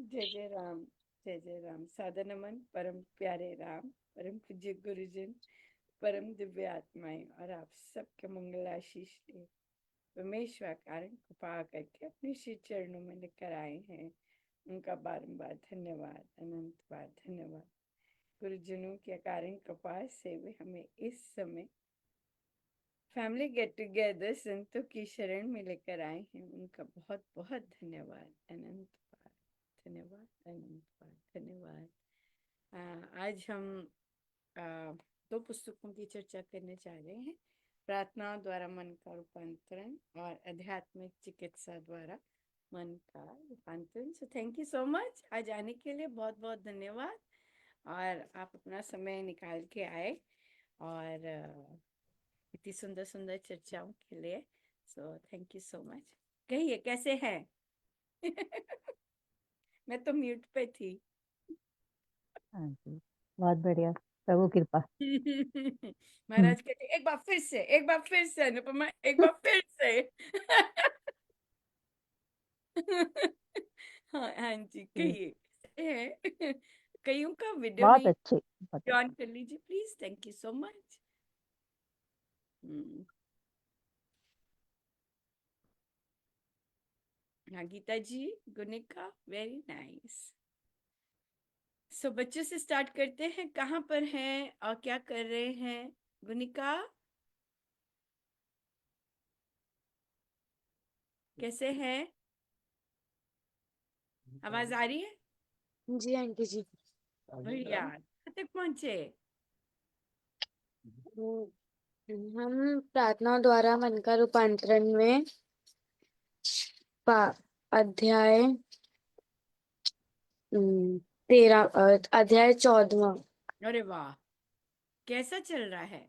जय जय राम। जय जय राम। सादर नमन परम प्यारे राम, परम पूज्य गुरुजन, परम दिव्य आत्माएं और आप सबके मंगल आशीष ले परमेश्वर कारण कृपा करके अपने श्री चरणों में लेकर आए हैं। उनका बारंबार धन्यवाद, अनंत बार धन्यवाद। गुरुजनों के कारण कृपा से वे हमें इस समय फैमिली गेट टुगेदर संतों की शरण में लेकर आए हैं। उनका बहुत बहुत धन्यवाद, अनंत बार धन्यवाद, अनंत बार धन्यवाद। आज हम दो पुस्तकों की चर्चा करने जा रहे हैं। प्रार्थना द्वारा मन का रूपांतरण और आध्यात्मिक चिकित्सा द्वारा मन का रूपांतरण। So thank you so much, आज आने के लिए बहुत बहुत धन्यवाद। और आप अपना समय निकाल के आए और इतनी सुंदर सुंदर चर्चाओं के लिए। So thank you so much. कहिए कैसे हैं? मैं तो म्यूट पे थी। हाँ जी, बहुत बढ़िया। प्रभु कृपा। हम्म। महाराज कहते एक बार फिर से, एक बार फिर से अनुपमा, एक बार फिर से। हाँ हाँ जी, जी, कहिए कैसे हैं? कईयों का वीडियो बहुत नहीं अच्छे, बहुत ऑन अच्छे। कर लीजिए please, thank you so much. हाँ गीता जी, गुनिका, वेरी नाइस। सो बच्चों से स्टार्ट करते हैं। कहाँ पर हैं और क्या कर रहे हैं? गुनिका कैसे हैं? आवाज आ रही है? जी आंटी जी। बढ़िया, कहाँ तक पहुंचे? हम प्रार्थना द्वारा मन का रूपांतरण में अध्याय 13 अध्याय 14। अरे वाह, कैसा चल रहा है?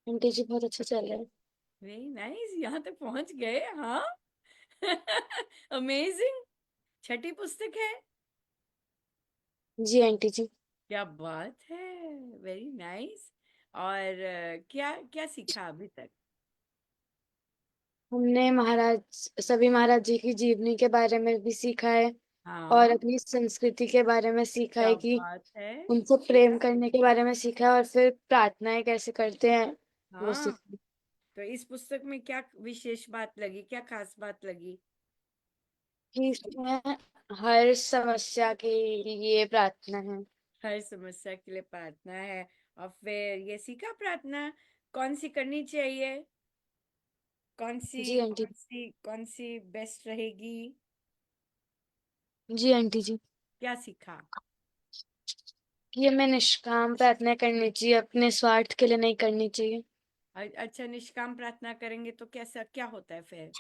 आंटी जी बहुत अच्छा चल रहा है। वेरी नाइस, यहाँ तक पहुंच गए। हाँ। अमेजिंग। छठी पुस्तक है? जी आंटी जी। क्या बात है, वेरी नाइस। और क्या क्या सीखा अभी तक? हमने सभी महाराज जी की जीवनी के बारे में भी सीखा है और हाँ, अपनी संस्कृति के बारे में सीखा क्या है कि बात है। उनसे प्रेम करने के बारे में सीखा है और फिर प्रार्थनाएं कैसे करते हैं वो हाँ, सीखा। तो इस पुस्तक में क्या विशेष बात लगी, क्या खास बात लगी? कि इसमें हर समस्या के लिए प्रार्थना है। हर समस्या के लिए प्रार्थना है। और फिर ये सीखा प्रार्थना कौन सी करनी चाहिए, कौन सी जी आंटी। कौन सी कौन सी बेस्ट रहेगी? जी आंटी जी। क्या सीखा? कि हमें निष्काम प्रार्थना करनी चाहिए, अपने स्वार्थ के लिए नहीं करनी चाहिए। अच्छा, निष्काम प्रार्थना करेंगे तो कैसा क्या होता है फिर?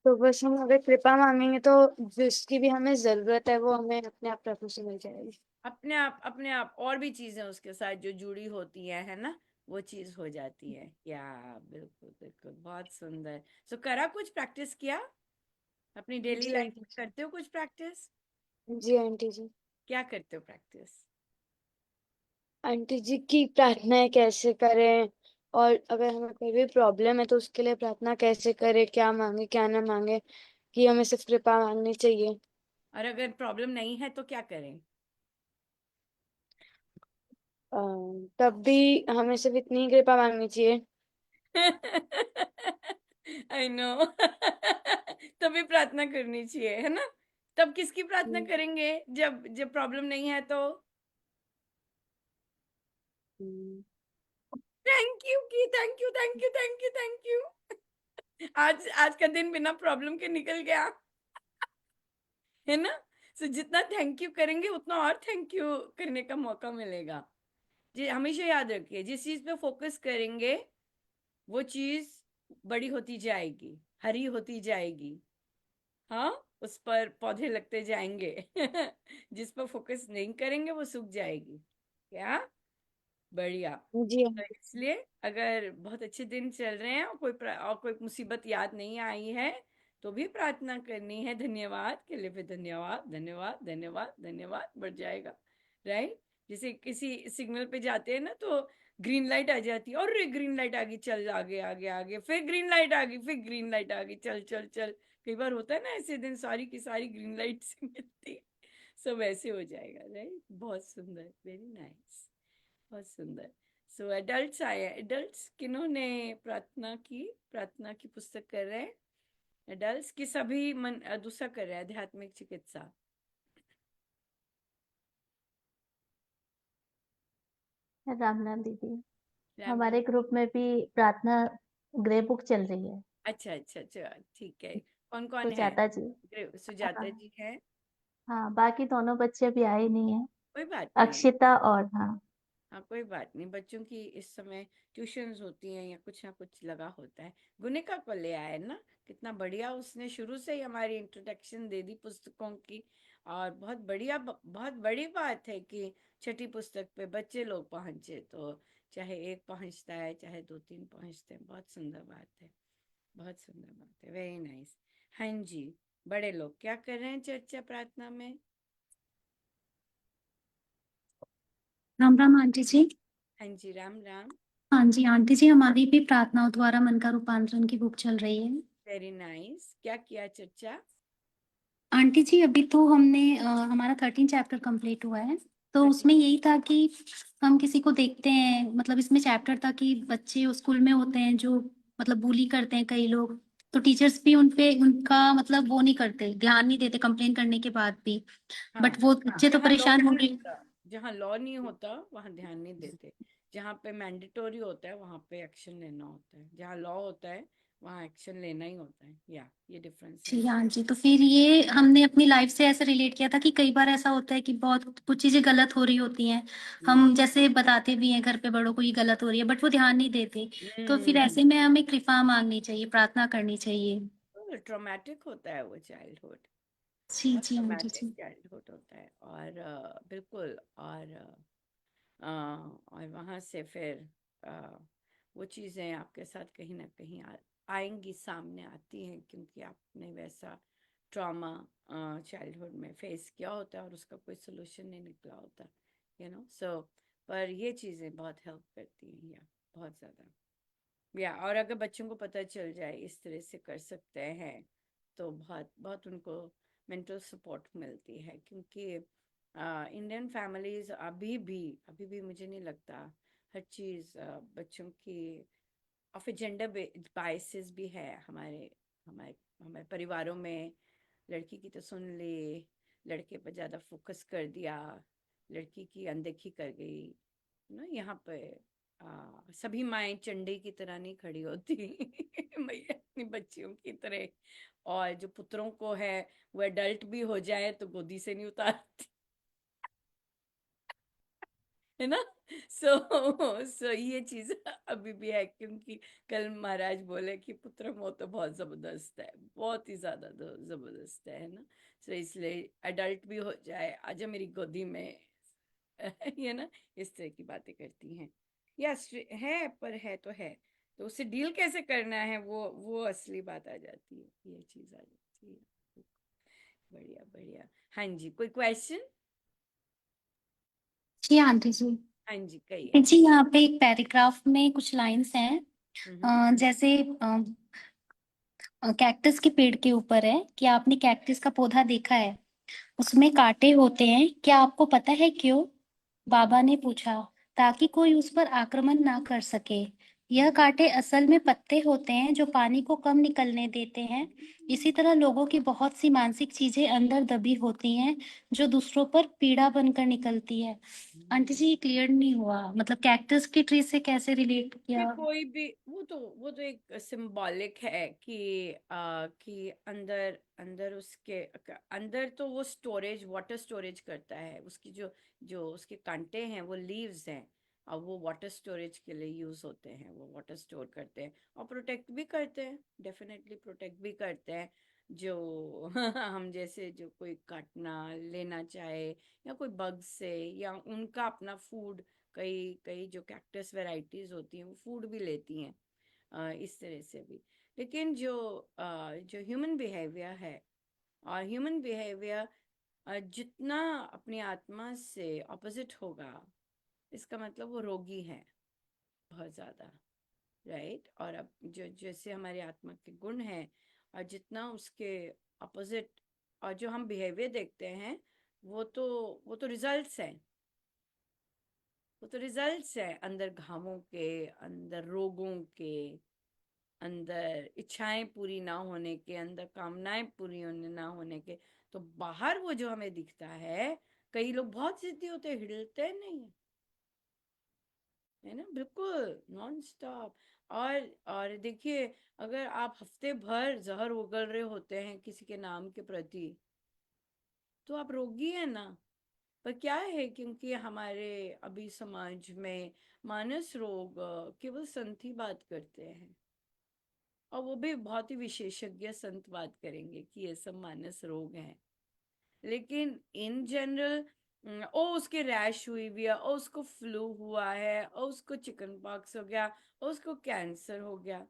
तो बस हम अगर कृपा मांगेंगे तो जिसकी भी हमें जरूरत है वो हमें अपने आप प्रभु से मिल जाएगी। अपने आप और भी चीजें उसके साथ जो जुड़ी होती है ना, वो चीज हो जाती है। या बिल्कुल बिल्कुल, बहुत सुंदर। सो करा कुछ प्रैक्टिस किया? अपनी डेली जी लाइफ आंटी में करते हो कुछ प्रैक्टिस? जी। जी आंटी जी। क्या करते हो प्रैक्टिस? आंटी जी की प्रार्थनाएं कैसे करें और अगर हमें कोई भी प्रॉब्लम है तो उसके लिए प्रार्थना कैसे करें, क्या मांगे क्या ना मांगे, कि हमें सिर्फ कृपा मांगनी चाहिए। और अगर प्रॉब्लम नहीं है तो क्या करें? अ, तब भी हमें सिर्फ इतनी ही कृपा मांगनी चाहिए। I know. तभी प्रार्थना करनी चाहिए, है ना? तब किसकी प्रार्थना हम्म, करेंगे जब जब प्रॉब्लम नहीं है तो? हम्म। थैंक यू की, thank you thank you thank you thank you. आज आज का दिन बिना प्रॉब्लम के निकल गया, है ना? सो जितना थैंक यू करेंगे उतना और थैंक यू करने का मौका मिलेगा। जी, हमेशा याद रखिए, जिस चीज पे फोकस करेंगे वो चीज बड़ी होती जाएगी, हरी होती जाएगी। हाँ, उस पर पौधे लगते जाएंगे। जिस पर फोकस नहीं करेंगे वो सूख जाएगी। क्या बढ़िया। जी तो इसलिए अगर बहुत अच्छे दिन चल रहे हैं और और कोई मुसीबत याद नहीं आई है तो भी प्रार्थना करनी है। धन्यवाद के लिए फिर धन्यवाद धन्यवाद धन्यवाद धन्यवाद बढ़ जाएगा। राइट? जैसे किसी सिग्नल पे जाते हैं ना, तो ग्रीन लाइट आ जाती है, और ग्रीन लाइट आ गई, चल आगे आगे आगे, फिर ग्रीन लाइट आ गई, फिर ग्रीन लाइट आ गई, चल चल चल। कई बार होता है ना ऐसे दिन, सारी की सारी ग्रीन लाइट से मिलती है। सब ऐसे हो जाएगा, राइट? बहुत सुंदर, वेरी नाइस, बहुत सुंदर। सो एडल्ट्स आए, एडल्ट्स किन्होंने प्रार्थना की, प्रार्थना की पुस्तक कर रहे हैं? एडल्ट्स की सभी मन दूसरा कर रहे हैं, आध्यात्मिक चिकित्सा। राम राम दीदी। राम हमारे राम। ग्रुप में भी प्रार्थना ग्रे बुक चल रही है। अच्छा अच्छा अच्छा, ठीक है। कौन कौन है? सुजाता जी। सुजाता हाँ। जी है। हाँ, बाकी दोनों बच्चे अभी आए नहीं हैं। कोई बात नहीं है। अक्षिता और हाँ। हाँ, कोई बात नहीं, बच्चों की इस समय ट्यूशंस होती हैं या कुछ ना कुछ लगा होता है। गुनिका को ले आए ना, कितना बढ़िया, उसने शुरू से ही हमारी इंट्रोडक्शन दे दी पुस्तकों की। और बहुत बढ़िया, बहुत बड़ी बात है कि छठी पुस्तक पे बच्चे लोग पहुंचे, तो चाहे एक पहुंचता है चाहे दो तीन पहुंचते हैं, बहुत सुंदर बात है, बहुत सुंदर बात है, वेरी नाइस। हाँ जी, बड़े लोग क्या कर रहे हैं चर्चा प्रार्थना में? राम राम आंटी जी। हाँ जी, राम राम। हाँ जी आंटी जी, हमारी भी प्रार्थनाओं द्वारा मन का रूपांतरण की बुक चल रही है। वेरी नाइस, क्या किया चर्चा? आंटी जी अभी तो हमने हमारा 13 चैप्टर कंप्लीट हुआ है। तो उसमें यही था कि हम किसी को देखते हैं, मतलब इसमें चैप्टर था कि बच्चे स्कूल में होते हैं जो मतलब bully करते हैं कई लोग। तो टीचर्स भी उनपे उनका मतलब वो नहीं करते, ध्यान नहीं देते कंप्लेन करने के बाद भी। हाँ, बट वो बच्चे तो जहाँ लॉ परेशान हो नहीं गए। होता, जहाँ लॉ नहीं होता वहाँ ध्यान नहीं देते। जहाँ पे मैंडेटोरी होता है वहाँ पे एक्शन लेना होता है, जहाँ लॉ होता है वहाँ एक्शन लेना ही होता है। या ये डिफरेंस है। जी हाँ जी, तो फिर ये हमने अपनी लाइफ से ऐसे रिलेट किया था कि कई बार ऐसा होता है कि बहुत कुछ चीजें गलत हो रही होती हैं। हम जैसे बताते भी हैं घर पे बड़ों को ये गलत हो रही है, बट वो ध्यान नहीं देते। तो फिर ऐसे में हमें कृपा मांगनी चाहिए, प्रार्थना करनी चाहिए। ट्रॉमेटिक होता है वो चाइल्डहुड, जी बहुत जी आंटी ट्रॉमेटिक जी। चाइल्डहुड होता है। और बिल्कुल, और वहाँ से फिर अ, वो चीज़ें आपके साथ कहीं ना कहीं आएंगी, सामने आती हैं, क्योंकि आपने वैसा ट्रॉमा चाइल्डहुड में फेस किया होता है और उसका कोई सोल्यूशन नहीं निकला होता, सो पर ये चीज़ें बहुत हेल्प करती हैं, या बहुत ज़्यादा। या और अगर बच्चों को पता चल जाए इस तरह से कर सकते हैं, तो बहुत बहुत उनको मेंटल सपोर्ट मिलती है, क्योंकि इंडियन फैमिलीज अभी भी मुझे नहीं लगता, हर चीज़ बच्चों की ऑफ जेंडर बायसेस भी है हमारे हमारे हमारे परिवारों में। लड़की की तो सुन ली, लड़के पर ज़्यादा फोकस कर दिया, लड़की की अनदेखी कर गई ना। यहाँ पे सभी माएँ चंडी की तरह नहीं खड़ी होती मैया अपनी बच्चियों की तरह। और जो पुत्रों को है वो एडल्ट भी हो जाए तो गोदी से नहीं उतारती, है ना। सो ये चीज अभी भी है, क्योंकि कल महाराज बोले कि पुत्र मोह तो बहुत जबरदस्त है, बहुत ही ज्यादा जबरदस्त है ना। सो इसलिए एडल्ट भी हो जाए, आजा मेरी गोदी में ये ना, इस तरह की बातें करती हैं। यस है, पर है तो है, तो उससे डील कैसे करना है, वो असली बात आ जाती है, ये चीज आ जाती है। बढ़िया बढ़िया। हाँ जी, कोई क्वेश्चन? जी आंटी जी। हाँ जी, कहिए। जी यहाँ पे एक पैराग्राफ में कुछ लाइंस हैं। हम्म। जैसे कैक्टस के पेड़ के ऊपर है कि आपने कैक्टस का पौधा देखा है, उसमें कांटे होते हैं, क्या आपको पता है क्यों? बाबा ने पूछा। ताकि कोई उस पर आक्रमण ना कर सके। यह कांटे असल में पत्ते होते हैं जो पानी को कम निकलने देते हैं। इसी तरह लोगों की बहुत सी मानसिक चीजें अंदर दबी होती हैं जो दूसरों पर पीड़ा बनकर निकलती है। आंटी जी ये क्लियर नहीं हुआ, मतलब कैक्टस की ट्री से कैसे रिलेट ये किया? कोई भी, वो तो एक सिंबॉलिक है कि अंदर अंदर उसके अंदर तो वो स्टोरेज, वाटर स्टोरेज करता है, उसकी जो जो उसके कांटे हैं वो लीव्स हैं, और वो वाटर स्टोरेज के लिए यूज होते हैं, वो वाटर स्टोर करते हैं और प्रोटेक्ट भी करते हैं, डेफिनेटली प्रोटेक्ट भी करते हैं। जो हम जैसे जो कोई काटना लेना चाहे, या कोई बग से, या उनका अपना फूड, कई कई जो कैक्टस वैरायटीज होती हैं वो फूड भी लेती हैं, इस तरह से भी। लेकिन जो ह्यूमन बिहेवियर है, और ह्यूमन बिहेवियर जितना अपनी आत्मा से ऑपोजिट होगा, इसका मतलब वो रोगी है। बहुत ज्यादा, राइट। और अब जो जैसे हमारी आत्मा के गुण हैं और जितना उसके अपोजिट, और जो हम बिहेवियर देखते हैं वो तो रिजल्ट्स हैं, वो तो रिजल्ट्स हैं अंदर घावों के, अंदर रोगों के, अंदर इच्छाएं पूरी ना होने के, अंदर कामनाएं पूरी होने ना होने के। तो बाहर वो जो हमें दिखता है, कई लोग बहुत जिद्दी होते हैं, हिलते नहीं है, है ना, बिल्कुल नॉन स्टॉप। और देखिए, अगर आप हफ्ते भर जहर उगल रहे होते हैं किसी के नाम के प्रति, तो आप रोगी है ना। पर क्या है, क्योंकि हमारे अभी समाज में मानस रोग केवल संत ही बात करते हैं, और वो भी बहुत ही विशेषज्ञ संत बात करेंगे कि ये सब मानस रोग हैं। लेकिन इन जनरल, ओ उसके रैश हुई भी है, ओ उसको फ्लू हुआ है, ओ उसको चिकन पॉक्स हो गया, ओ उसको कैंसर हो गया,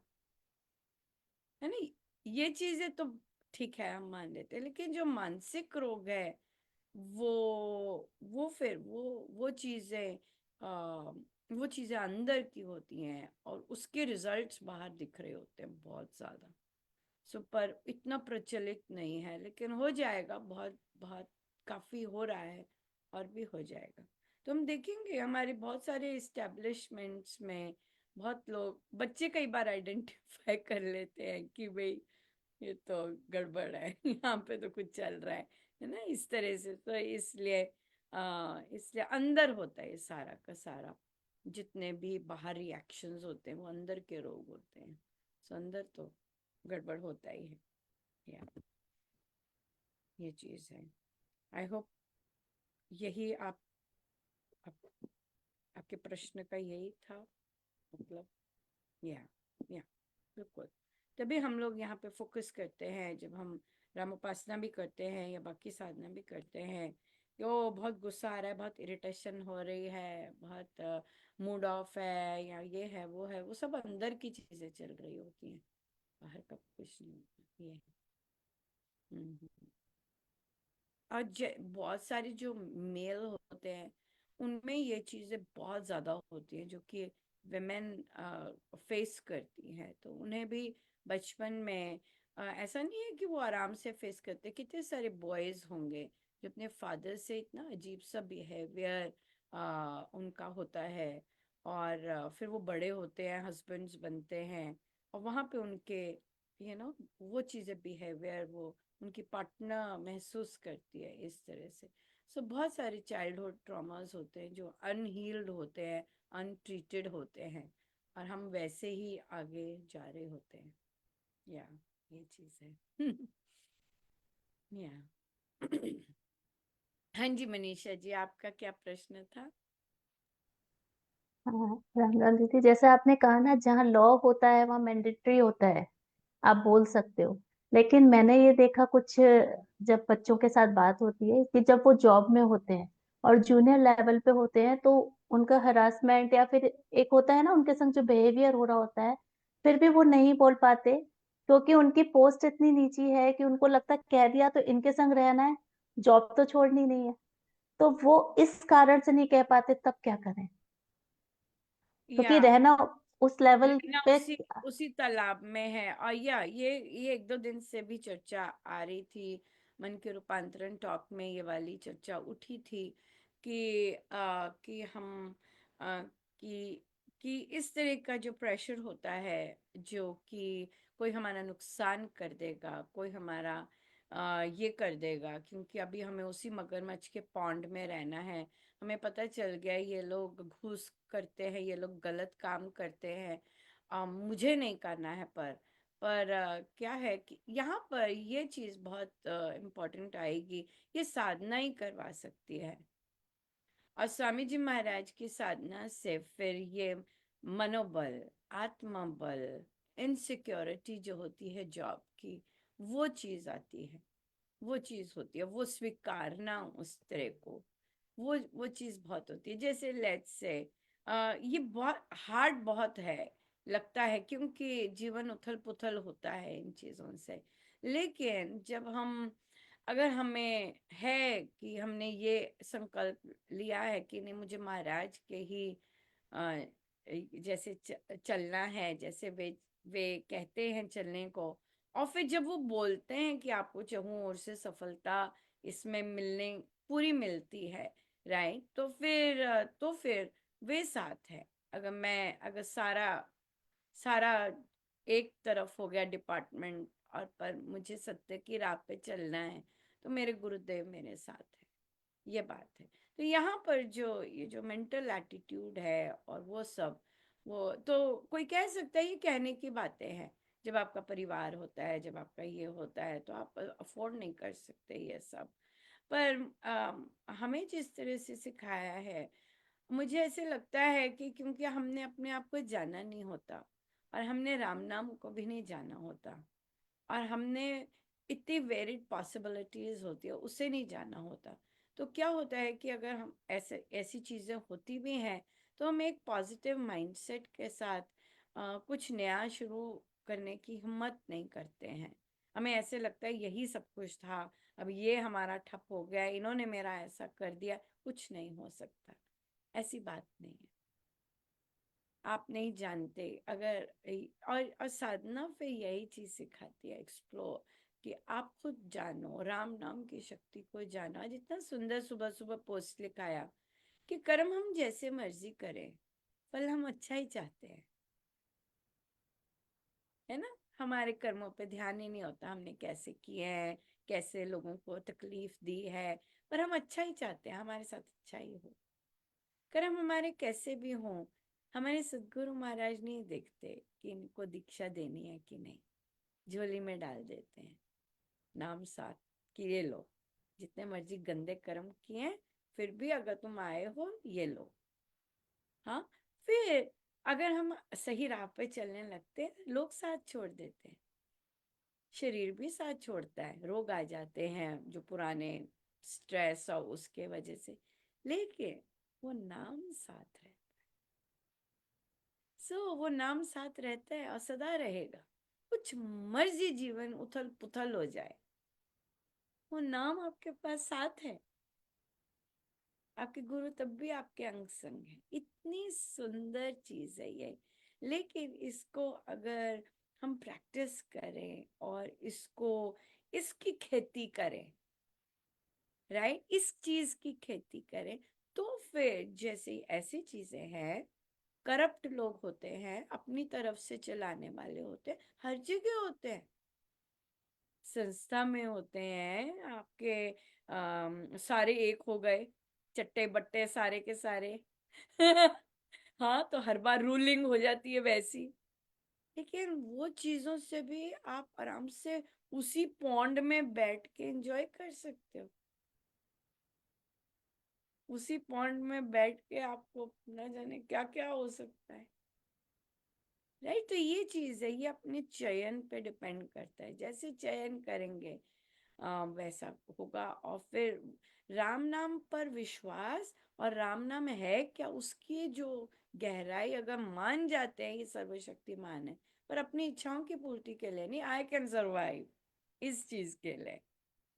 है ना। ये चीजें तो ठीक है, हम मान लेते हैं। लेकिन जो मानसिक रोग है, वो फिर वो चीजें वो चीजें अंदर की होती हैं, और उसके रिजल्ट्स बाहर दिख रहे होते हैं बहुत ज्यादा। सो पर इतना प्रचलित नहीं है, लेकिन हो जाएगा, बहुत बहुत काफी हो रहा है, और भी हो जाएगा। तो हम देखेंगे हमारे बहुत सारे इस्टेब्लिशमेंट्स में बहुत लोग, बच्चे कई बार आइडेंटिफाई कर लेते हैं कि भाई ये तो गड़बड़ है, यहाँ पे तो कुछ चल रहा है ना, इस तरह से। तो इसलिए अंदर होता है ये सारा का सारा, जितने भी बाहर रिएक्शंस होते हैं वो अंदर के रोग होते हैं। सो अंदर तो गड़बड़ होता ही है, या ये चीज है। आई होप यही आप आपके प्रश्न का यही था मतलब, या या बिल्कुल। तभी हम लोग यहाँ पे फोकस करते हैं, जब हम राम उपासना भी करते हैं या बाकी साधना भी करते हैं, कि ओ बहुत गुस्सा आ रहा है, बहुत इरिटेशन हो रही है, बहुत मूड ऑफ है, या ये है वो है, वो सब अंदर की चीजें चल रही होती हैं, बाहर का कुछ नहीं होता। ये हम्म। और बहुत सारे जो मेल होते हैं, उनमें ये चीजें बहुत ज्यादा होती हैं, जो कि विमेन फेस करती हैं। तो उन्हें भी बचपन में ऐसा नहीं है कि वो आराम से फेस करते। कितने सारे बॉयज होंगे जो अपने फादर से इतना अजीब सा बिहेवियर उनका होता है, और फिर वो बड़े होते हैं, हस्बैंड्स बनते हैं, और वहां पे उनके वो चीजें, बिहेवियर, वो उनकी पार्टनर महसूस करती है इस तरह से। सो बहुत सारे चाइल्डहुड ट्रॉमास होते हैं जो अनहील्ड होते हैं, अनट्रीटेड होते हैं, और हम वैसे ही आगे जा रहे होते हैं, या ये चीज है। या हाँ जी मनीषा जी, आपका क्या प्रश्न था? हाँ, राम राम दीदी, जैसे आपने कहा ना, जहाँ लॉ होता है वहाँ मैंडेटरी होता है, आप बोल सकते हो। लेकिन मैंने ये देखा कुछ, जब बच्चों के साथ बात होती है कि जब वो जॉब में होते हैं और जूनियर लेवल पे होते हैं, तो उनका हरासमेंट या फिर एक होता है ना उनके संग जो बिहेवियर हो रहा होता है, फिर भी वो नहीं बोल पाते, क्योंकि उनकी पोस्ट इतनी नीची है कि उनको लगता है कह दिया तो इनके संग रहना है, जॉब तो छोड़नी नहीं है। तो वो इस कारण से नहीं कह पाते, तब क्या करें? या क्योंकि रहना उस लेवल रहना पे। उसी उसी तालाब में है। और या ये एक दो दिन से भी चर्चा आ रही थी, मन के रूपांतरण टॉक में ये वाली चर्चा उठी थी कि हम आ, कि इस तरह का जो प्रेशर होता है, जो कि कोई हमारा नुकसान कर देगा, कोई हमारा ये कर देगा, क्योंकि अभी हमें उसी मगरमच्छ के पॉन्ड में रहना है। हमें पता चल गया ये लोग घूस करते हैं, ये लोग गलत काम करते हैं, मुझे नहीं करना है। पर क्या है कि यहाँ पर ये चीज बहुत इम्पोर्टेंट आएगी, ये साधना ही करवा सकती है। और स्वामी जी महाराज की साधना से फिर ये मनोबल, आत्मबल, इनसिक्योरिटी जो होती है जॉब की, वो चीज आती है, वो चीज होती है, वो स्वीकारना उस तरह को, वो चीज बहुत होती है। जैसे लेट्स से ये बहुत हार्ड बहुत है, लगता है, क्योंकि जीवन उथल पुथल होता है इन चीजों से। लेकिन जब हम, अगर हमें है कि हमने ये संकल्प लिया है कि नहीं, मुझे महाराज के ही जैसे चलना है, जैसे वे कहते हैं चलने को, और फिर जब वो बोलते हैं कि आपको चहुं ओर से सफलता इसमें मिलने पूरी मिलती है, राइट, तो फिर वे साथ है। अगर सारा सारा एक तरफ हो गया डिपार्टमेंट, और पर मुझे सत्य की राह पे चलना है, तो मेरे गुरुदेव मेरे साथ है, ये बात है। तो यहाँ पर जो ये जो मेंटल एटीट्यूड है और वो सब, वो तो कोई कह सकता है ये कहने की बातें हैं। जब आपका परिवार होता है, जब आपका ये होता है, तो आप अफोर्ड नहीं कर सकते ये सब। पर हमें जिस तरह से सिखाया है, मुझे ऐसे लगता है कि क्योंकि हमने अपने आप को जाना नहीं होता, और हमने राम नाम को भी नहीं जाना होता, और हमने इतनी वेरिड पॉसिबिलिटीज होती है उसे नहीं जाना होता, तो क्या होता है कि अगर हम ऐसी चीज़ें होती भी हैं, तो हम एक पॉजिटिव माइंडसेट के साथ कुछ नया शुरू करने की हिम्मत नहीं करते हैं। हमें ऐसे लगता है यही सब कुछ था, अब ये हमारा ठप हो गया, इन्होंने मेरा ऐसा कर दिया, कुछ नहीं हो सकता। ऐसी बात नहीं है, आप नहीं जानते। और साधना फिर यही चीज सिखाती है, एक्सप्लोर, कि आप खुद जानो, राम नाम की शक्ति को जानो। जितना सुंदर सुबह सुबह पोस्ट लिखाया कि कर्म हम जैसे मर्जी करें, फल हम अच्छा ही चाहते हैं, है ना। हमारे कर्मों पे ध्यान ही नहीं होता, हमने कैसे किए हैं, कैसे लोगों को तकलीफ दी है, पर हम अच्छा ही चाहते हैं, हमारे साथ अच्छा ही हो। कर्म हमारे कैसे भी हों, हमारे सदगुरु महाराज नहीं देखते कि इनको दीक्षा देनी है कि नहीं, झोली में डाल देते हैं नाम साथ कि ये लो, जितने मर्जी गंदे कर्म किए हैं, फिर भी अगर तुम आए हो ये लो। हाँ, फिर अगर हम सही राह पे चलने लगते हैं, लोग साथ छोड़ देते हैं, शरीर भी साथ छोड़ता है, रोग आ जाते हैं जो पुराने स्ट्रेस और उसके वजह से, लेकिन वो नाम साथ है। वो नाम साथ रहता है और सदा रहेगा। कुछ मर्जी जीवन उथल पुथल हो जाए, वो नाम आपके पास साथ है। आपके गुरु तब भी आपके अंग संग है। इतनी सुंदर चीज है ये। लेकिन इसको अगर हम प्रैक्टिस करें और इसकी खेती करें, राइट, इस चीज की खेती करें, तो फिर जैसे ऐसी चीजें हैं, करप्ट लोग होते हैं, अपनी तरफ से चलाने वाले होते हैं, हर जगह होते हैं, संस्था में होते हैं आपके। सारे एक हो गए, चट्टे बट्टे सारे के सारे हाँ, तो हर बार रूलिंग हो जाती है वैसी। लेकिन वो चीजों से भी आप आराम से उसी पॉन्ड में बैठ के एंजॉय कर सकते हो। उसी पॉन्ड में बैठ के आपको न जाने क्या क्या हो सकता है, राइट। तो ये चीज है, ये अपने चयन पे डिपेंड करता है, जैसे चयन करेंगे वैसा होगा। और फिर राम नाम पर विश्वास, और राम नाम है क्या, उसकी जो गहराई अगर मान जाते हैं, ये सर्वशक्तिमान है, पर अपनी इच्छाओं की पूर्ति के लिए नहीं, आई कैन सर्वाइव, इस चीज के लिए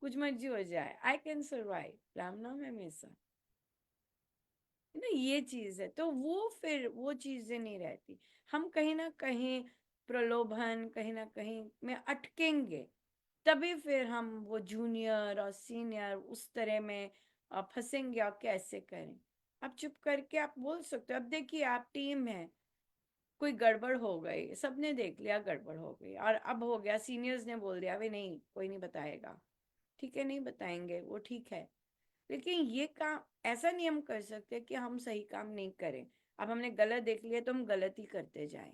कुछ मर्जी हो जाए, आई कैन सर्वाइव, राम नाम है हमेशा, है ना, ये चीज है। तो वो फिर वो चीजें नहीं रहती, हम कहीं ना कहीं प्रलोभन कहीं ना कहीं में अटकेंगे, तभी फिर हम वो जूनियर और सीनियर उस तरह में फंसेंगे, और कैसे करें। आप चुप करके आप बोल सकते हो, अब देखिए आप टीम है, कोई गड़बड़ हो गई, सबने देख लिया गड़बड़ हो गई, और अब हो गया, सीनियर्स ने बोल दिया वे नहीं कोई नहीं बताएगा, ठीक है नहीं बताएंगे, वो ठीक है। लेकिन ये काम ऐसा नहीं हम कर सकते कि हम सही काम नहीं करें, अब हमने गलत देख लिया तो हम गलत ही करते जाएं,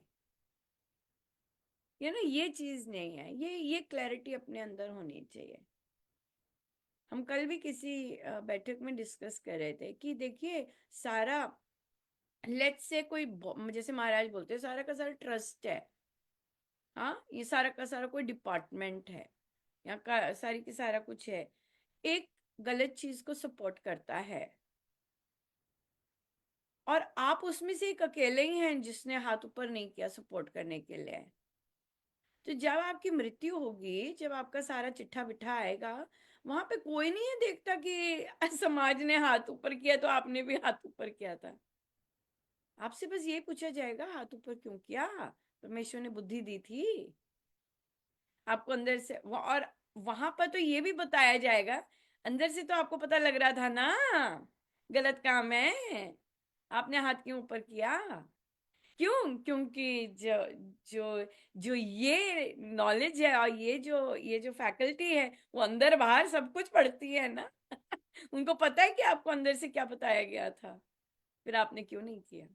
ये ना, ये चीज नहीं है। ये क्लैरिटी अपने अंदर होनी चाहिए। हम कल भी किसी बैठक में डिस्कस कर रहे थे कि देखिए, सारा लेट्स से कोई जैसे महाराज बोलते हैं सारा का सारा ट्रस्ट है, हाँ, ये सारा का सारा कोई डिपार्टमेंट है, यहाँ का सारी की सारा कुछ है, एक गलत चीज को सपोर्ट करता है, और आप उसमें से एक अकेले ही हैं जिसने हाथ ऊपर नहीं किया सपोर्ट करने के लिए। तो जब आपकी मृत्यु होगी, जब आपका सारा चिट्ठा बिठा आएगा, वहां पे कोई नहीं है देखता कि समाज ने हाथ ऊपर किया तो आपने भी हाथ ऊपर किया था। आपसे बस ये पूछा जाएगा हाथ ऊपर क्यों किया, परमेश्वर ने बुद्धि दी थी आपको अंदर से और वहां पर तो ये भी बताया जाएगा, अंदर से तो आपको पता लग रहा था ना गलत काम है, आपने हाथ क्यों ऊपर किया। क्यों? क्योंकि जो जो जो ये नॉलेज है और ये जो फैकल्टी है वो अंदर बाहर सब कुछ पढ़ती है ना। उनको पता है कि आपको अंदर से क्या बताया गया था, फिर आपने क्यों नहीं किया।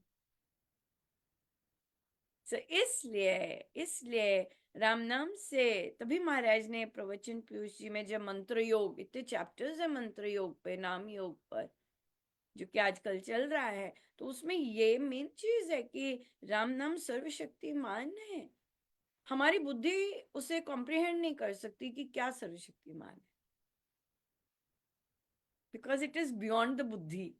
So, इसलिए इसलिए राम नाम से तभी महाराज ने प्रवचन पीयूष जी में जब मंत्र योग, इतने चैप्टर्स है मंत्र योग पे, नाम योग पर, जो कि आजकल चल रहा है, तो उसमें ये मेन चीज है कि राम नाम सर्वशक्तिमान है। हमारी बुद्धि उसे कॉम्प्रिहेंड नहीं कर सकती कि क्या सर्वशक्तिमान है, because it is beyond the बुद्धि,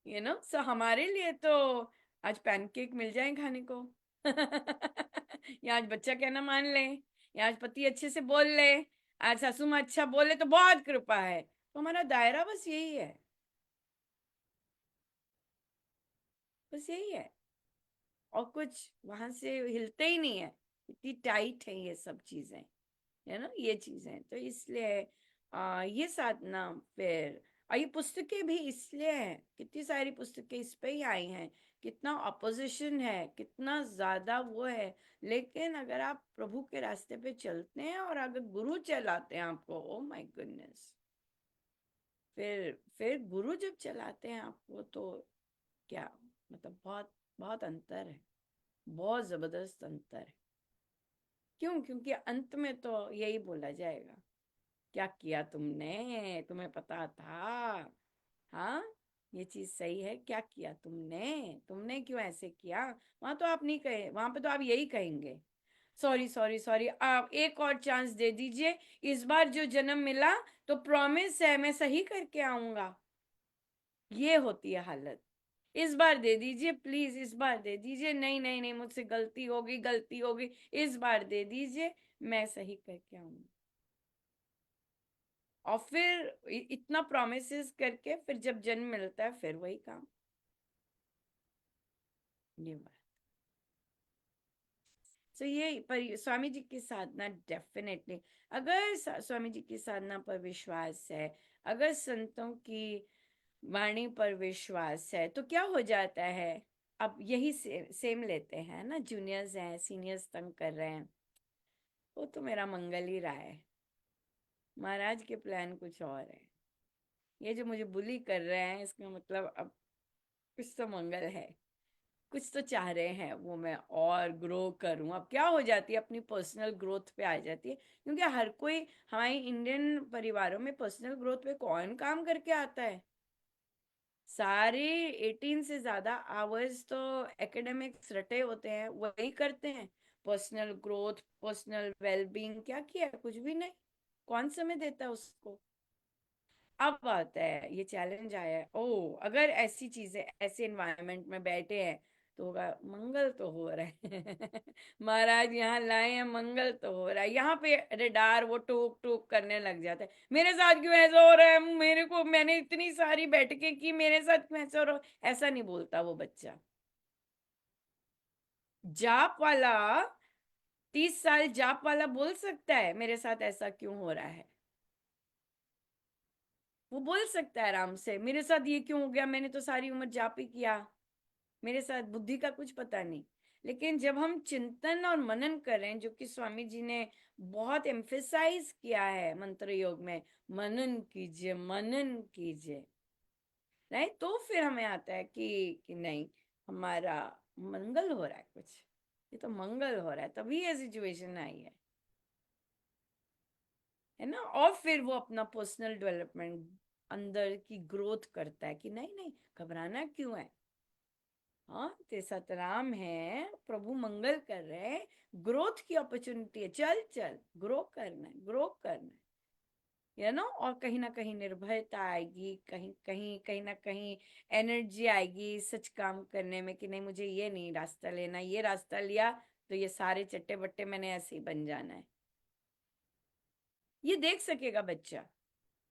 सो हमारे लिए तो आज पैनकेक मिल जाए खाने को या आज बच्चा कहना मान ले, या आज पति अच्छे से बोल ले, आज सासू माँ अच्छा बोले तो बहुत कृपा है, तो हमारा दायरा बस यही है, बस यही है, और कुछ वहां से हिलते ही नहीं है, इतनी टाइट है ये सब चीजें, है ना, ये चीजें, तो इसलिए ये साधना फिर, और ये पुस्तकें भी इसलिए हैं, कितनी सारी पुस्तकें इस पे ही आई हैं, कितना अपोजिशन है, कितना ज्यादा वो है, लेकिन अगर आप प्रभु के रास्ते पे चलते हैं और अगर गुरु चलाते हैं आपको, ओ माय गुडनेस, फिर गुरु जब चलाते हैं आपको तो क्या, मतलब बहुत बहुत अंतर है, बहुत जबरदस्त अंतर है। क्यों? क्योंकि अंत में तो यही बोला जाएगा, क्या किया तुमने, तुम्हें पता था, हाँ ये चीज सही है, क्या किया तुमने, तुमने क्यों ऐसे किया। वहां तो आप नहीं कहे, वहां पे तो आप यही कहेंगे, सॉरी सॉरी सॉरी, आप एक और चांस दे दीजिए, इस बार जो जन्म मिला तो प्रॉमिस है मैं सही करके आऊंगा, ये होती है हालत, इस बार दे दीजिए प्लीज, इस बार दे दीजिए, नहीं नहीं नहीं मुझसे गलती होगी, गलती होगी, इस बार दे दीजिए, मैं सही करके आऊंगा। और फिर इतना प्रोमिस करके फिर जब जन्म मिलता है फिर वही काम, ये बात। तो ये पर स्वामी जी की साधना डेफिनेटली, अगर स्वामी जी की साधना पर विश्वास है, अगर संतों की वाणी पर विश्वास है, तो क्या हो जाता है, अब यही सेम लेते हैं ना, जूनियर्स हैं, सीनियर्स तंग कर रहे हैं, वो तो मेरा मंगल ही रहा है, महाराज के प्लान कुछ और है, ये जो मुझे बुली कर रहे हैं इसका मतलब अब कुछ तो मंगल है, कुछ तो चाह रहे हैं वो मैं और ग्रो करूं, अब क्या हो जाती है, अपनी पर्सनल ग्रोथ पे आ जाती है, क्योंकि हर कोई हमारे इंडियन परिवारों में पर्सनल ग्रोथ पे कौन काम करके आता है, सारे 18 से ज्यादा आवर्स तो एकेडमिक्स रटे होते हैं वही करते हैं, पर्सनल ग्रोथ, पर्सनल वेलबींग क्या किया, कुछ भी नहीं, कौन समय देता है उसको। अब आता है ये चैलेंज आया है, ओ अगर ऐसी चीजें ऐसे एनवायरनमेंट में बैठे हैं तो होगा मंगल तो हो रहा है महाराज यहाँ लाए हैं, मंगल तो हो रहा है, यहाँ पे रेडार वो टूक टूक करने लग जाता है, मेरे साथ क्यों ऐसा हो रहा है, मेरे को, मैंने इतनी सारी बैठकें की, मेरे साथ क्यों ऐसा हो रहा है, ऐसा नहीं बोलता वो बच्चा, जाप वाला 30 साल जाप वाला बोल सकता है मेरे साथ ऐसा क्यों हो रहा है, वो बोल सकता है आराम से, मेरे साथ ये क्यों हो गया, मैंने तो सारी उम्र जाप ही किया, मेरे साथ बुद्धि का कुछ पता नहीं। लेकिन जब हम चिंतन और मनन करें, जो कि स्वामी जी ने बहुत एम्फेसाइज किया है मंत्र योग में, मनन कीजिए, मनन कीजिए, नहीं तो फिर हमें आता है कि नहीं, हमारा मंगल हो रहा है, कुछ ये तो मंगल हो रहा है, तभी ये सिचुएशन आई है ना, और फिर वो अपना पर्सनल डेवलपमेंट, अंदर की ग्रोथ करता है कि नहीं नहीं घबराना क्यों है, हाँ ते सतराम है, प्रभु मंगल कर रहे हैं, ग्रोथ की अपॉर्चुनिटी है, चल चल ग्रो करना है, ग्रो करना है, और कहीं ना कहीं निर्भयता आएगी, कहीं कहीं कहीं ना कहीं एनर्जी आएगी सच काम करने में, कि नहीं मुझे ये नहीं रास्ता लेना, ये रास्ता लिया तो ये सारे चट्टे बट्टे मैंने ऐसे ही बन जाना है, ये देख सकेगा बच्चा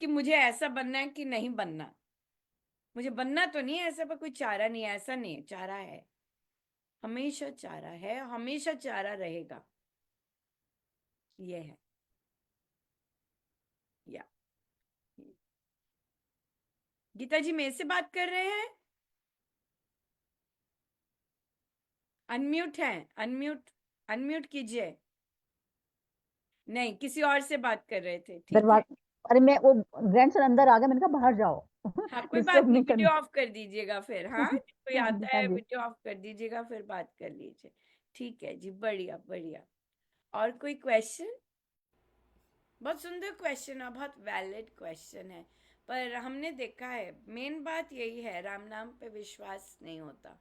कि मुझे ऐसा बनना है कि नहीं बनना, मुझे बनना तो नहीं है ऐसा, पर कोई चारा नहीं है, ऐसा नहीं है, चारा है, हमेशा चारा है, हमेशा चारा रहेगा, ये है। या गीता जी मेरे से बात कर रहे हैं? अनम्यूट हैं, अनम्यूट, अनम्यूट कीजिए। नहीं, किसी और से बात कर रहे थे, ठीक है। दरवाजा, अरे मैं वो ग्रैंडसन अंदर आ गया, मैंने कहा बाहर जाओ। हाँ कोई बात डिस्टर्ब नहीं, नहीं वीडियो करना। ऑफ कर दीजिएगा फिर। हाँ कोई हाँ जी, आता हाँ है जी। वीडियो ऑफ कर दीजिएगा, फिर बात कर लीजिए। ठीक है जी, बढ़िया बढ़िया। और कोई क्वेश्चन? बहुत सुंदर क्वेश्चन है, बहुत वैलिड क्वेश्चन है, पर हमने देखा है मेन बात यही है, राम नाम पे विश्वास नहीं होता।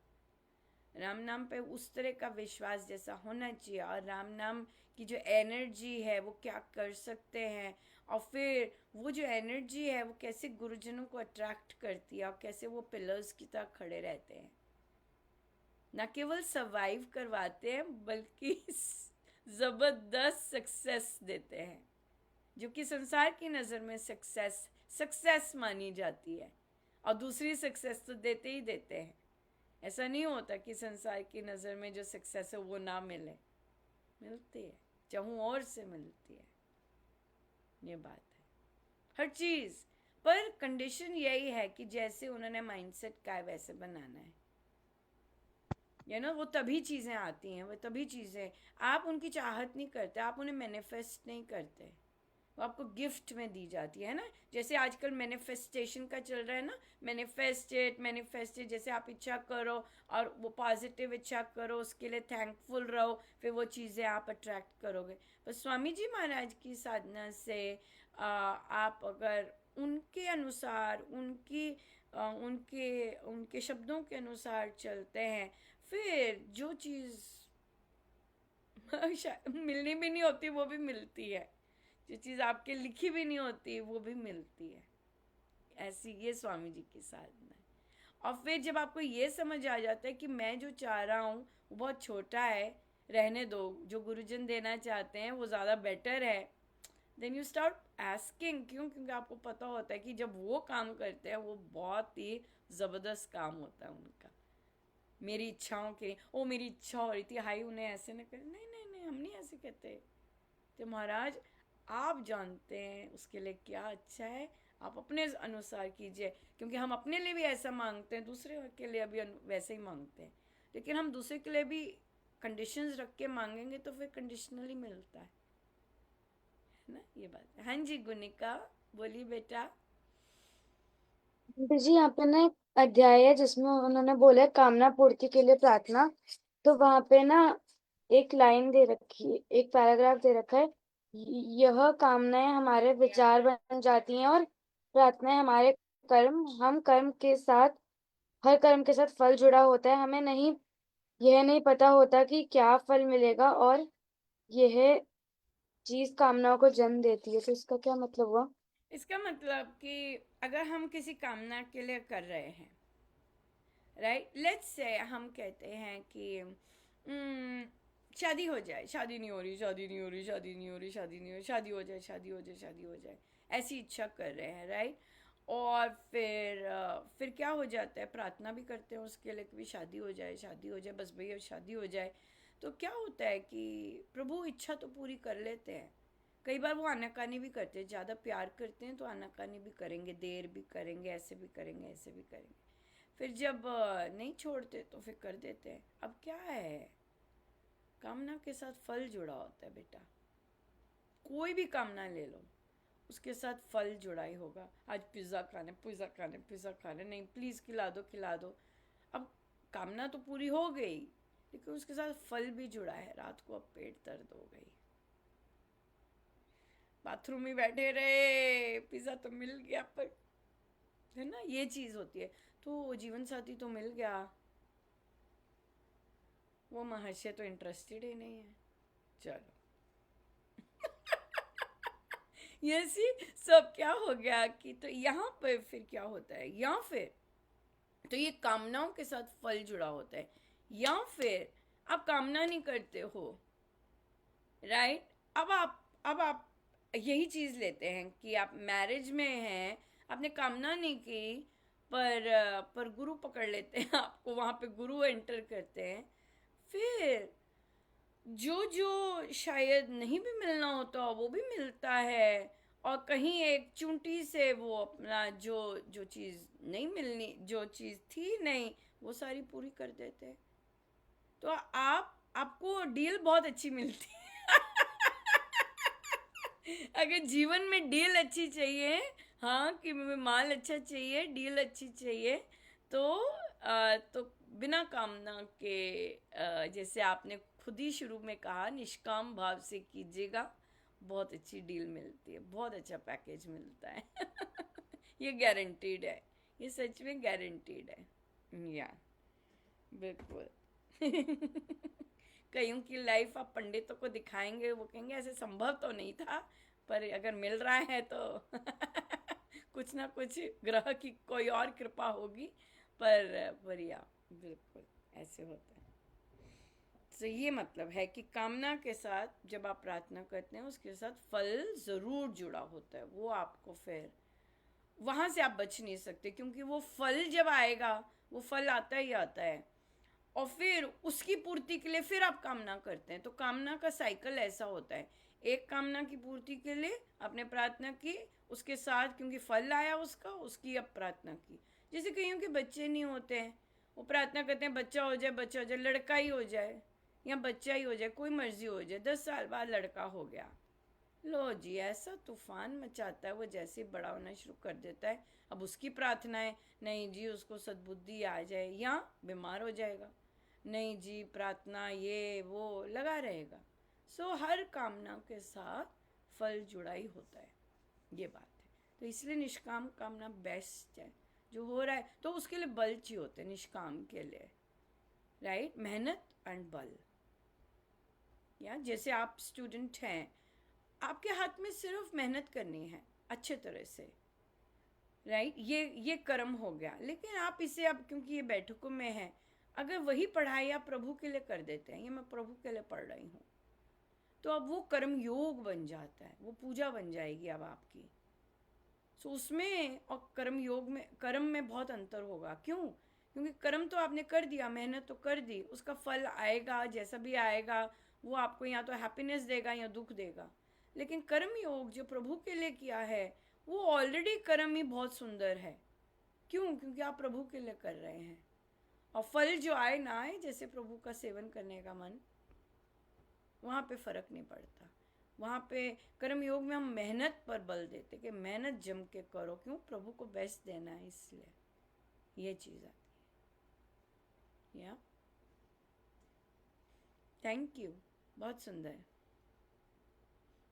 राम नाम पे उस तरह का विश्वास जैसा होना चाहिए, और राम नाम की जो एनर्जी है वो क्या कर सकते हैं, और फिर वो जो एनर्जी है वो कैसे गुरुजनों को अट्रैक्ट करती है, और कैसे वो पिलर्स की तरह खड़े रहते हैं, न केवल सर्वाइव करवाते हैं बल्कि जबरदस्त सक्सेस देते हैं, जो कि संसार की नज़र में सक्सेस मानी जाती है, और दूसरी सक्सेस तो देते ही देते हैं। ऐसा नहीं होता कि संसार की नज़र में जो सक्सेस है वो ना मिले, मिलती है, चाहूँ और से मिलती है, ये बात है हर चीज़। पर कंडीशन यही है कि जैसे उन्होंने माइंडसेट का है वैसे बनाना है, वो तभी चीज़ें आती हैं, वो तभी चीज़ें, आप उनकी चाहत नहीं करते, आप उन्हें मैनिफेस्ट नहीं करते, वो आपको गिफ्ट में दी जाती है ना। जैसे आजकल मैनिफेस्टेशन का चल रहा है ना, मैनिफेस्टेड, जैसे आप इच्छा करो और वो पॉजिटिव इच्छा करो, उसके लिए थैंकफुल रहो, फिर वो चीज़ें आप अट्रैक्ट करोगे। पर स्वामी जी महाराज की साधना से आप अगर उनके अनुसार, उनके शब्दों के अनुसार चलते हैं, फिर जो चीज़ मिलनी भी नहीं होती वो भी मिलती है, जो चीज़ आपके लिखी भी नहीं होती वो भी मिलती है। ऐसी ये स्वामी जी की साधना है। और फिर जब आपको ये समझ आ जाता है कि मैं जो चाह रहा हूँ वो बहुत छोटा है, रहने दो, जो गुरुजन देना चाहते हैं वो ज़्यादा बेटर है, देन यू स्टार्ट आस्किंग। क्यों? क्योंकि आपको पता होता है कि जब वो काम करते हैं वो बहुत ही ज़बरदस्त काम होता है उनका। मेरी इच्छाओं के, ओ मेरी इच्छा हो रही थी, हाई उन्हें ऐसे न कर, नहीं नहीं नहीं, हम नहीं ऐसे कहते। तो महाराज आप जानते हैं उसके लिए क्या अच्छा है, आप अपने अनुसार कीजिए, क्योंकि हम अपने लिए भी ऐसा मांगते हैं, दूसरे के लिए भी वैसे ही मांगते हैं, लेकिन हम दूसरे के लिए भी कंडीशंस रख के मांगेंगे तो फिर कंडीशनली मिलता है ना, ये बात है। हाँ जी गुनिका बोलिए बेटा। आंटी जी यहाँ पे ना एक अध्याय है जिसमें उन्होंने बोला है कामना पूर्ति के लिए प्रार्थना। तो वहां पे ना एक लाइन दे रखी है, एक पैराग्राफ दे रखा है, यह कामनाएं हमारे विचार बन जाती हैं और प्रार्थनाएं हमारे कर्म, हम कर्म के साथ, हर कर्म के साथ फल जुड़ा होता है, हमें यह नहीं पता होता कि क्या फल मिलेगा, और यह चीज कामनाओं को जन्म देती है। तो इसका क्या मतलब हुआ? इसका मतलब कि अगर हम किसी कामना के लिए कर रहे हैं, राइट, लेट्स से हम कहते हैं कि शादी हो जाए, शादी नहीं हो रही, शादी नहीं हो रही, शादी नहीं हो रही, शादी नहीं हो रही, शादी हो जाए, शादी हो जाए, शादी हो जाए, ऐसी इच्छा कर रहे हैं, राइट। और फिर क्या हो जाता है, प्रार्थना भी करते हैं उसके लिए कि शादी हो जाए, शादी हो जाए, बस भैया शादी हो जाए। तो क्या होता है कि प्रभु इच्छा तो पूरी कर लेते हैं, कई बार वो आनाकानी भी करते हैं, ज़्यादा प्यार करते हैं तो आनाकानी भी करेंगे, देर भी करेंगे, ऐसे भी करेंगे, ऐसे भी करेंगे, फिर जब नहीं छोड़ते तो फिर कर देते हैं। अब क्या है, कामना के साथ फल जुड़ा होता है बेटा, कोई भी कामना ले लो उसके साथ फल जुड़ा ही होगा। आज पिज़्ज़ा खाने, पिज़्ज़ा खाने, पिज़्ज़ा खाने, नहीं प्लीज़ खिला दो, खिला दो। अब कामना तो पूरी हो गई, लेकिन उसके साथ फल भी जुड़ा है, रात को अब पेट दर्द हो गई, बाथरूम में बैठे रहे, पिज़्ज़ा तो मिल गया पर, है ना, ये चीज़ होती है। तो जीवन साथी तो मिल गया, वो महाशय तो इंटरेस्टेड ही नहीं है, चलो ये सी सब क्या हो गया कि, तो यहाँ पर फिर क्या होता है, या फिर तो ये कामनाओं के साथ फल जुड़ा होता है, या फिर आप कामना नहीं करते हो, राइट। अब आप यही चीज़ लेते हैं कि आप मैरिज में हैं, आपने कामना नहीं की, पर गुरु पकड़ लेते हैं आपको, वहां पे गुरु एंटर करते हैं। फिर जो जो शायद नहीं भी मिलना होता वो भी मिलता है, और कहीं एक चूंटी से वो अपना जो जो चीज नहीं मिलनी, जो चीज थी नहीं, वो सारी पूरी कर देते हैं। तो आपको डील बहुत अच्छी मिलती है। अगर जीवन में डील अच्छी चाहिए, हाँ कि मुझे माल अच्छा चाहिए, डील अच्छी चाहिए, तो तो बिना कामना के, जैसे आपने खुद ही शुरू में कहा, निष्काम भाव से कीजिएगा, बहुत अच्छी डील मिलती है, बहुत अच्छा पैकेज मिलता है। ये गारंटीड है, ये सच में गारंटीड है। या बिल्कुल। कईयों की लाइफ आप पंडितों को दिखाएंगे, वो कहेंगे ऐसे संभव तो नहीं था, पर अगर मिल रहा है तो कुछ ना कुछ ग्रह की कोई और कृपा होगी। पर या बिल्कुल ऐसे होता है। तो ये मतलब है कि कामना के साथ जब आप प्रार्थना करते हैं, उसके साथ फल जरूर जुड़ा होता है। वो आपको फिर वहां से आप बच नहीं सकते, क्योंकि वो फल जब आएगा, वो फल आता ही आता है, और फिर उसकी पूर्ति के लिए फिर आप कामना करते हैं। तो कामना का साइकिल ऐसा होता है, एक कामना की पूर्ति के लिए आपने प्रार्थना की, उसके साथ क्योंकि फल आया उसका, उसकी अब प्रार्थना की। जैसे कईयों के बच्चे नहीं होते हैं, वो प्रार्थना करते हैं बच्चा हो जाए, बच्चा हो जाए, लड़का ही हो जाए या बच्चा ही हो जाए, कोई मर्जी हो जाए, 10 साल बाद लड़का हो गया, लो जी ऐसा तूफान मचाता है वो, जैसे ही बड़ा होना शुरू कर देता है। अब उसकी प्रार्थना है, नहीं जी उसको सद्बुद्धि आ जाए, या बीमार हो जाएगा, नहीं जी प्रार्थना ये वो लगा रहेगा। सो हर कामना के साथ फल जुड़ा ही होता है, ये बात है। तो इसलिए निष्काम कामना बेस्ट है। जो हो रहा है तो उसके लिए बल चाहिए होते हैं, निष्काम के लिए, राइट, मेहनत एंड बल। या जैसे आप स्टूडेंट हैं, आपके हाथ में सिर्फ मेहनत करनी है अच्छे तरह से, राइट, ये कर्म हो गया। लेकिन आप इसे, अब क्योंकि ये बैठकों में है, अगर वही पढ़ाई आप प्रभु के लिए कर देते हैं, ये मैं प्रभु के लिए पढ़ रही हूँ, तो अब वो कर्म योग बन जाता है, वो पूजा बन जाएगी अब आपकी। सो उसमें और कर्म योग में, कर्म में बहुत अंतर होगा। क्यों? क्योंकि कर्म तो आपने कर दिया, मेहनत तो कर दी, उसका फल आएगा, जैसा भी आएगा वो आपको या तो हैप्पीनेस देगा या दुख देगा। लेकिन कर्म योग जो प्रभु के लिए किया है, वो ऑलरेडी कर्म ही बहुत सुंदर है। क्यों? क्योंकि आप प्रभु के लिए कर रहे हैं, और फल जो आए ना आए, जैसे प्रभु का सेवन करने का मन, वहाँ पे फर्क नहीं पड़ता। वहाँ पे कर्म योग में हम मेहनत पर बल देते कि मेहनत जम के करो, क्यों? प्रभु को बेस्ट देना है, इसलिए ये चीज़ आती है। या थैंक यू, बहुत सुंदर।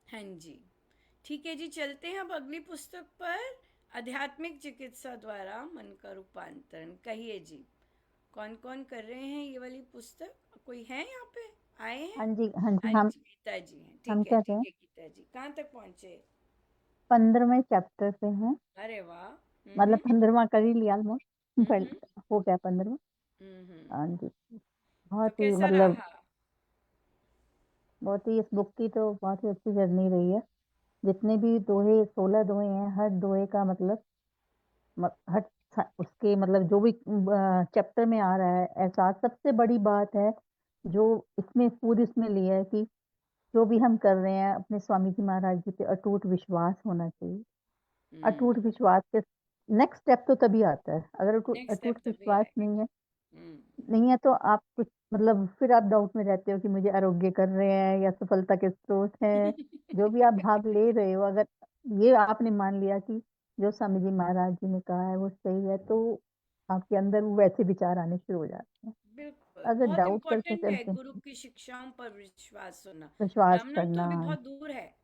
हाँ जी, ठीक है जी, चलते हैं अब अगली पुस्तक पर, आध्यात्मिक चिकित्सा द्वारा मन का रूपांतरण। कहिए जी, कौन कौन कर रहे हैं ये वाली पुस्तक? कोई है यहाँ पे आए हैं? हाँ जी हाँ जी, हाँ हम जी, गीता जी हैं, हम ठीक है क्या ठीक कहें, है। गीता जी कहाँ तक पहुँचे? 15वें चैप्टर पे हैं, अरे वाह। मतलब 15वां कर ही लिया ऑलमोस्ट, हम्म हो गया 15वां। हम्म। हाँ जी, तो बहुत ही कैसा मतलब रहा? बहुत ही इस बुक की तो बहुत ही अच्छी जर्नी रही है। जितने भी दोहे, 16 दोहे हैं, हर दोहे का मतलब हर उसके मतलब जो भी चैप्टर में आ रहा है एहसास, सबसे बड़ी बात है जो इसमें पूरी इसमें लिया है कि जो भी हम कर रहे हैं अपने स्वामी जी महाराज जी पे अटूट विश्वास होना चाहिए। अटूट विश्वास के नेक्स्ट स्टेप तो तभी आता है, अगर नेक्स्ट अटूट स्टेप तभी विश्वास आएगा। हम्म नहीं है तो आप कुछ मतलब फिर आप डाउट में रहते हो कि मुझे आरोग्य कर रहे हैं या सफलता के स्रोत हैं, जो भी आप भाग ले रहे हो, अगर ये आपने मान लिया कि जो स्वामी जी महाराज जी ने कहा है वो सही है, तो आपके अंदर वो वैसे विचार आने शुरू हो जाते हैं। बिल्कुल, अगर बहुत डाउट करते इम्पोर्टेंट है चलते गुरु की शिक्षाओं पर विश्वास होना। विश्वास राम नाम तो करना, अभी बहुत दूर है,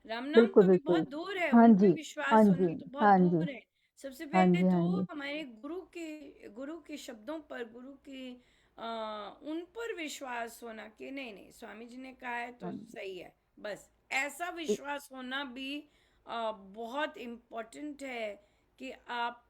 राम नाम तो बिल्कुल अभी बिल्कुल, बहुत दूर है, हाँ उन पे जी, हाँ विश्वास होना जी, तो बहुत हाँ जी, दूर है। सबसे हाँ पहले जी, तो हाँ जी, हमारे गुरु के शब्दों पर, गुरु की उन पर विश्वास होना कि नहीं नहीं स्वामी जी ने कहा है तो हाँ जी। सही है, बस ऐसा विश्वास होना भी बहुत इम्पोर्टेंट है कि आप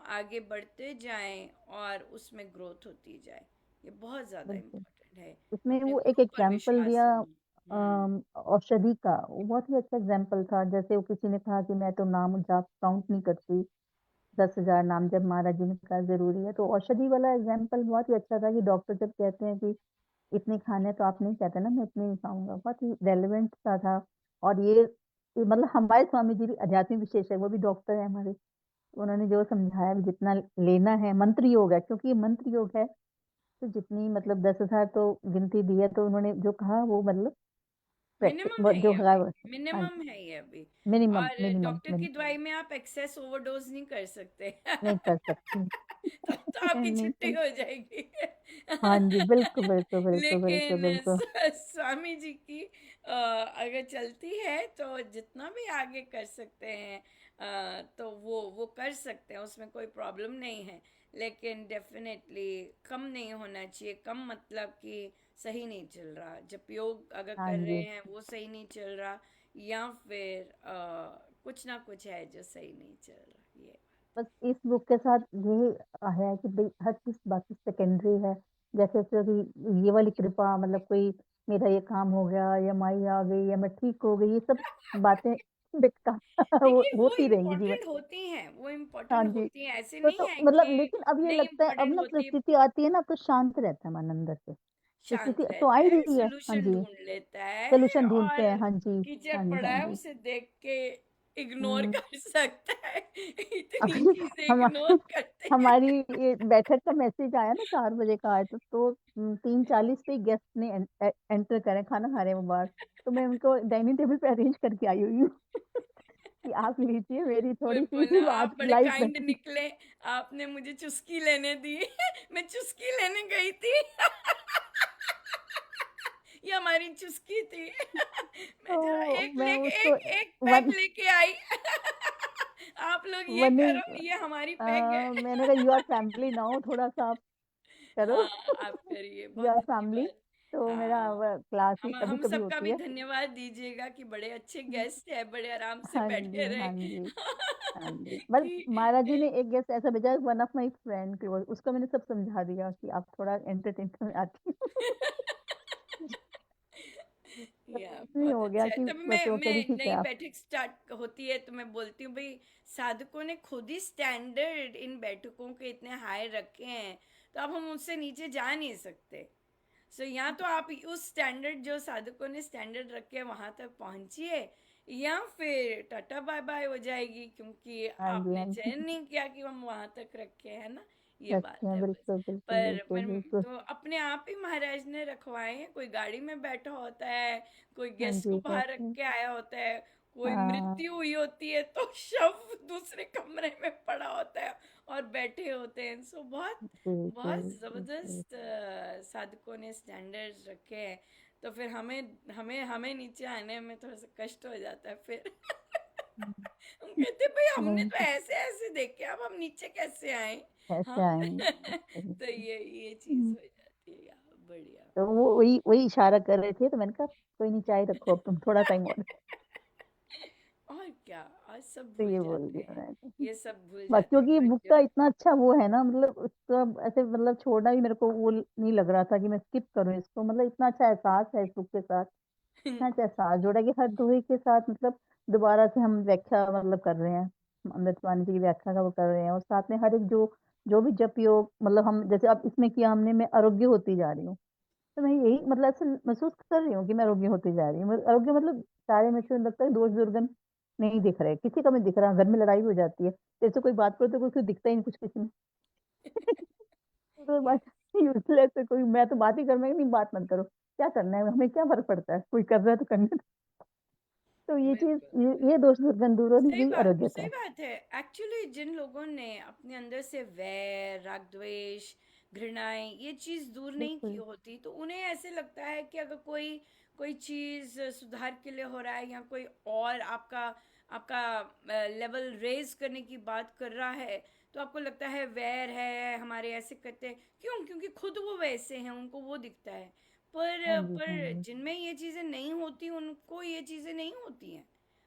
आगे बढ़ते जाएं और उसमें ग्रोथ होती जाए। ये बहुत ज्यादा बिल्कुल, इम्पोर्टेंट है, उसमें अपने वो एक गुरु पर एग्जाम्पल विश्वास दिया होना। औषधि का, वो बहुत ही अच्छा एग्जाम्पल था। जैसे वो किसी ने कहा कि मैं तो नाम जाप काउंट नहीं करती, 10,000 नाम जब महाराज जी ने कहा जरूरी है। तो औषधि वाला एग्जाम्पल बहुत ही अच्छा था कि डॉक्टर जब कहते हैं कि इतने खाने, तो आप नहीं कहते ना मैं इतने नहीं खाऊंगा, बहुत ही रेलेवेंट सा था। और ये मतलब हमारे स्वामी जी भी आध्यात्मिक विशेष है, वो भी डॉक्टर है हमारे। उन्होंने जो समझाया कि जितना लेना है, मंत्र योग है क्योंकि ये मंत्र योग है, तो जितनी मतलब 10,000 तो गिनती दी है, तो उन्होंने जो कहा वो मतलब मिनिमम है जो ये है अभी, हाँ मिनिमम जी, है ये अभी। मिनिमम और मिनिमम डॉक्टर की दवाई में आप एक्सेस ओवरडोज नहीं कर सकते। नहीं कर सकती। तो आपकी नहीं छुट्टी कर, हो जाएगी। हाँ जी, बिल्कुल बिल्कुल बिल्कुल बिल्कुल लेकिन बिल्कुल। स्वामी जी की अगर चलती है तो जितना भी आगे कर सकते हैं, तो वो कर सकते हैं, उसमें कोई प्रॉब्लम नहीं है। लेकिन डेफिनेटली कम नहीं होना चाहिए। कम मतलब कि सही नहीं चल रहा, जब योग अगर हाँ कर रहे जी, हैं वो सही नहीं चल रहा, या फिर कुछ ना कुछ है जो सही नहीं चल रहा, ये। बस इस बुक के साथ यही है कि भाई हर चीज बाकी सेकेंडरी है। जैसे जैसे कि ये वाली कृपा, मतलब कोई मेरा ये काम हो गया या माई आ गई या मैं ठीक हो गई, ये सब बातें बेकार वो देखिए वो होती रहेंगी जीवन। इम्पोर्टेंट होती हैं, वो हाँ इम्पोर्टेंट जी, होती हैं, ऐसे तो नहीं है मतलब कि लेकिन अब ये नहीं लगता है, अब इम्पोर्टेंट ना होती। परिस्थिति आती है ना तो शांत रहता है मन अंदर से। शांत परिस्थिति तो आ रहता ही है, रही है, हाँ सोल्यूशन जी, ढूंढ लेता है, सोल्यूशन ढूंढते और हैं, हाँ जी, कीचड़ हाँ जी, पड़ा हाँ है जी। उसे देख के इग्नोर हम्म, कर सकता है। इतनी अभी चीजें हम इग्नोर करते हैं। हमारी ये बैठक का मैसेज आया ना 4 बजे का आया, तो 3:40 पे गेस्ट ने एंटर करें, खाना खा रहे हैं वो बाहर। तो मैं उनको डाइनिंग टेबल पे अरेंज करके आई हुई हूँ कि आप लीजिए मेरी कोई थोड़ी बोला सी आज आप बड़े लाइफ काइंड बैठी। निकले, आपने मुझे चुस्की लेने दी। मैं चुस्की लेने गई थी। ये हमारी चुस्की थी। मैं जरा तो एक मैं लेके उसको एक पैग वन लेके आई। आप लोग ये वन करो, ये हमारी पैग है। मैंने कहा यू आर फैमिली नाउ, थोड़ा सा आप करो। हाँ, आप करिए, यू बहुत आर फैमिली। धन्यवाद। तो मेरा हाँ, क्लास ही हम कभी हम कभी सबका होती भी है। धन्यवाद दीजिएगा कि बड़े अच्छे गेस्ट है, बड़े आराम से हाँ बैठे जी, रहे। हाँ जी, हाँ जी। बस कि महाराज जी ने एक गेस्ट ऐसा भेजा, वन ऑफ माई फ्रेंड के, उसको मैंने सब समझा दिया कि आप थोड़ा एंटरटेन में आती हो। तो या इसलिए बहुत हो गया अच्छा है। कि तब बस मैं वो कह रही मैं ठीक है नई आप। बैठक स्टार्ट होती है तो मैं बोलती हूँ भाई, साधकों ने खुद ही स्टैंडर्ड इन बैठकों के इतने हाई रखे हैं, तो अब हम उससे नीचे जा नहीं सकते। सो या तो आप उस स्टैंडर्ड जो साधकों ने स्टैंडर्ड रखे वहां तक पहुंचिए, या फिर टाटा बाय बाय हो जाएगी, क्योंकि हाँ जी, आपने हाँ जी, चयन नहीं किया कि हम वहां तक रखे हैं ना। ये रखे बात हैं, है बस। बिल्कुल बिल्कुल पर बिल्कुल बिल्कुल। तो अपने आप ही महाराज ने रखवाए हैं। कोई गाड़ी में बैठा होता है, कोई हाँ गेस्ट को जी, बाहर रख रखे हैं। के आया होता है, कोई हाँ मृत्यु हुई होती है तो शव दूसरे कमरे में पड़ा होता है और बैठे होते हैं। सो बहुत बिल्कुल बहुत बिल्कुल। जबरदस्त साधकों ने स्टैंडर्ड्स रखे हैं। तो फिर हमें हमें हमें नीचे आने में थोड़ा सा कष्ट हो जाता है फिर। हम कहते हैं, भाई हमने नहीं, तो ऐसे ऐसे देखे, अब हम नीचे कैसे आए कैसे हम। आएंगे। तो ये चीज हो जाती है यार, बढ़िया। तो वो वही वही इशारा कर रहे थे, तो मैंने कहा कोई नहीं, चाय रखो अब तुम थोड़ा टाइम और। और क्या, आज सब तो भूल ये बोल जाते दिया हैं, मैंने। ये सब भूल बस जाते हैं क्योंकि बुक बच्चों। का इतना अच्छा वो है ना, मतलब उसका ऐसे मतलब छोड़ना भी मेरे को वो नहीं लग रहा था कि मैं स्किप करूँ इसको, मतलब इतना अच्छा एहसास है इस बुक के साथ। इतना अच्छा एहसास जोड़ा कि हर दोहे के साथ मतलब दोबारा से हम व्याख्या मतलब कर रहे हैं, अमृतवाणी जी की व्याख्या का वो कर रहे हैं, और साथ में हर एक जो जो भी जप योग, मतलब हम जैसे अब इसमें किया हमने, मैं आरोग्य होती जा रही हूँ। तो मैं यही मतलब ऐसे महसूस कर रही हूँ कि मैं आरोग्य होती जा रही हूँ। आरोग्य मतलब सारे में से लगता है दोष दुर्गुण नहीं दिख रहे, किसी का नहीं दिख रहा। घर में लड़ाई हो जाती है, जैसे कोई बात करो तो कोई दिखता ही नहीं कुछ किसी में। तो या बात यूजलेस है, कोई मैं तो बात ही कर, मैं नहीं बात मत करो, क्या करना है, हमें क्या फर्क पड़ता है, कोई कर रहा है तो करने दो। तो ये चीज, बिल्कुल ये दोष दुर्गुण दूर होनी चाहिए आरोग्य सही का। बात है। एक्चुअली जिन लोगों ने अपने अंदर से वैर, राग, द्वेष, घृणाएं, ये चीज दूर नहीं की बिल्कुल होती, तो उन्हें ऐसे लगता है कि अगर कोई कोई चीज सुधार के लिए हो रहा है, या कोई और आपका आपका लेवल रेज करने की बात कर रहा है, तो आपको लगता है वैर है, हमारे ऐसे करते हैं। क्यों? क्योंकि खुद वो वैसे हैं, उनको वो दिखता है। हाँ जी, हाँ पर जी, जिनमें ये चीजें नहीं होती, उनको ये चीजें नहीं होती हैं।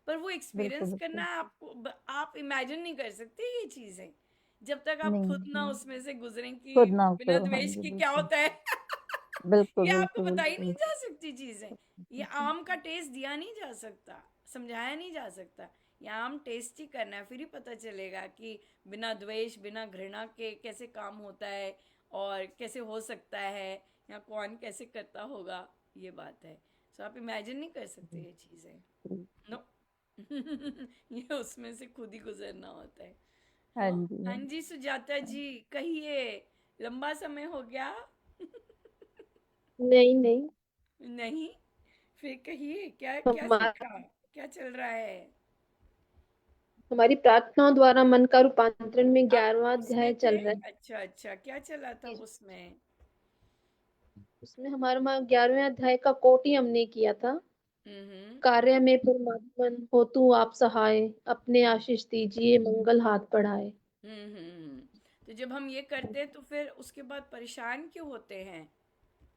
पर वो बिल्कुल एक्सपीरियंस करना बिल्कुल। आपको आप इमेजिन नहीं कर सकते ये चीजें, जब तक आप खुद ना नहीं, उसमें से गुजरें कि खुद ना बिना करो, हाँ द्वेष जी, के क्या बिल्कुल होता है। बिल्कुल ये आपको बिल्कुल बताई बिल्कुल। नहीं जा सकती चीजें। ये बिल्कुल आम का टेस्ट दिया नहीं जा सकता, समझाया नहीं जा सकता। ये आम टेस्ट ही करना है, फिर ही पता चलेगा कि बिना द्वेष बिना घृणा के कैसे काम होता है और कैसे हो सकता है, या कौन कैसे करता होगा, ये बात है। सो आप इमेजिन नहीं कर सकते ये चीज़ें, नो। ये उसमें से खुद ही गुजरना होता है। हाँ हाँ जी, हाँ हाँ जी, सुजाता जी कहिए, लंबा समय हो गया? नहीं नहीं, नहीं, फिर कहिए, क्या क्या हमारा सीखा, क्या चल रहा है? हमारी प्रार्थनाओं द्वारा मन का रूपांतरण में आप 11वां उसमें अध्याय थे? चल रहा है। अच्छा अच्छा, क्या चला था जी, उसमें? उसमें हमारा 11वें अध्याय का कोट ही हमने किया था। हम्म कार्य में परमात्मन हो तू आप सहाय, अपने आशीष दीजिए मंगल हाथ बढ़ाए। हम्म। तो जब हम ये करते हैं तो फिर उसके बाद परेशान क्यों होते हैं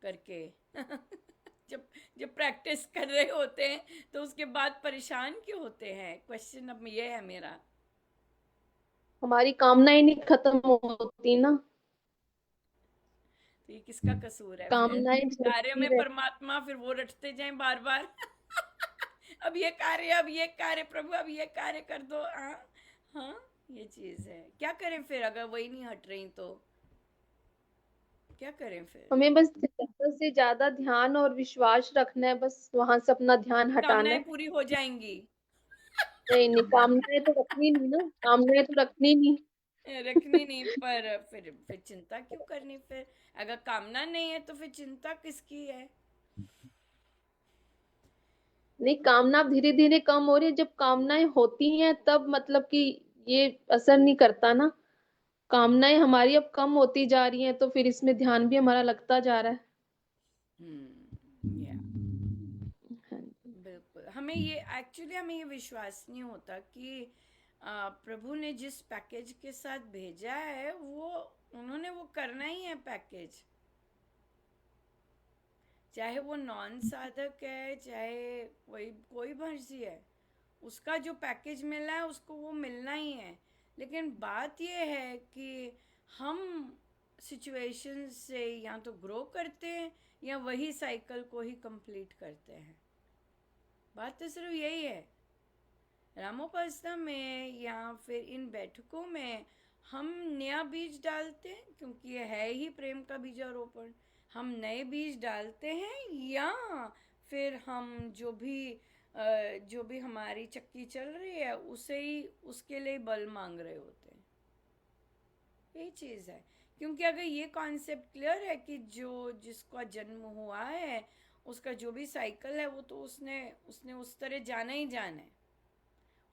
करके? जब जब प्रैक्टिस कर रहे होते हैं तो उसके बाद परेशान क्यों होते हैं? क्वेश्चन अब ये है मेरा। हमारी कामनाएं नहीं खत्म होती ना, तो ये किसका कसूर है फिर? कामनाएं कार्य झलकती में रहती। परमात्मा फिर वो रटते जाएं बार बार। अब ये कार्य, अब ये कार्य, प्रभु अब ये कार्य कर दो। हाँ हाँ, ये चीज है। क्या करें फिर अगर वही नहीं हट रही तो? क्या करें फिर? हमें बस ज्यादा से ज्यादा ध्यान और विश्वास रखना है, बस वहां से अपना ध्यान हटाना कामनाएं है। पूरी हो जाएंगी? नहीं नहीं, कामनाएं तो रखनी नहीं ना, कामनाएं तो रखनी नहीं। रखनी नहीं, पर फिर चिंता क्यों करनी फिर? अगर कामना नहीं है तो फिर चिंता किसकी है? नहीं, कामना अब धीरे धीरे कम हो रही है। जब कामनाएं होती हैं तब मतलब कि ये असर नहीं करता ना। कामनाएं हमारी अब कम होती जा रही हैं तो फिर इसमें ध्यान भी हमारा लगता जा रहा है। या हाँ। बिल्कुल, हमें ये एक्चुअली हमें ये विश्वास नहीं होता कि प्रभु ने जिस पैकेज के साथ भेजा है वो उन्होंने वो करना ही है पैकेज। चाहे वो नॉन साधक है, चाहे कोई कोई मर्जी है, उसका जो पैकेज मिला है उसको वो मिलना ही है। लेकिन बात ये है कि हम सिचुएशन से या तो ग्रो करते हैं या वही साइकिल को ही कंप्लीट करते हैं। बात तो सिर्फ यही है। रामोपासना में या फिर इन बैठकों में हम नया बीज डालते हैं, क्योंकि ये है ही प्रेम का बीजारोपण। हम नए बीज डालते हैं, या फिर हम जो भी हमारी चक्की चल रही है उसे ही, उसके लिए बल मांग रहे होते हैं। यही चीज़ है। क्योंकि अगर ये कॉन्सेप्ट क्लियर है कि जो जिसका जन्म हुआ है उसका जो भी साइकिल है वो तो उसने उसने उस तरह जाना ही जाना है।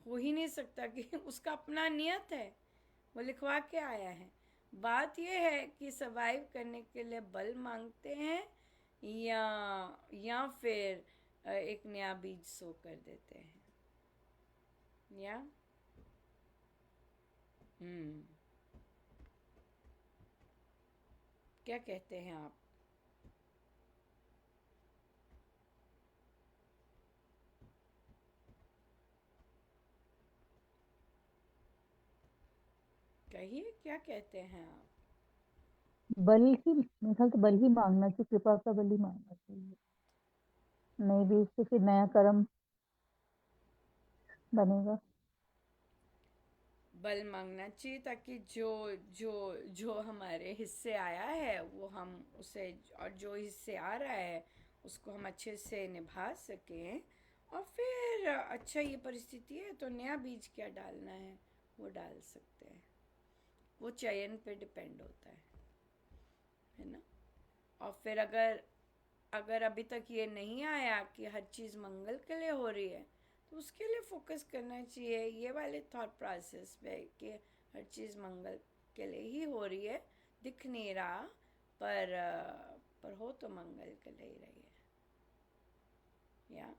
हो ही नहीं सकता कि उसका अपना नियत है, वो लिखवा के आया है। बात यह है कि सरवाइव करने के लिए बल मांगते हैं, या फिर एक नया बीज सो कर देते हैं। या हम्म, क्या कहते हैं आप? कहिए, क्या कहते हैं आप? बल ही मेरे ख्याल तो बल ही मांगना चाहिए, कृपा का बल ही मांगना चाहिए। नए बीज से फिर नया कर्म बनेगा। बल मांगना चाहिए ताकि जो जो जो हमारे हिस्से आया है वो हम उसे, और जो हिस्से आ रहा है उसको हम अच्छे से निभा सकें। और फिर अच्छा, ये परिस्थिति है तो नया बीज क्या डालना है वो डाल सकते हैं। वो चयन पे डिपेंड होता है ना। और फिर अगर अगर अभी तक ये नहीं आया कि हर चीज़ मंगल के लिए हो रही है, तो उसके लिए फोकस करना चाहिए ये वाले थॉट प्रोसेस पे कि हर चीज़ मंगल के लिए ही हो रही है। दिख नहीं रहा, पर हो तो मंगल के लिए ही रही है। या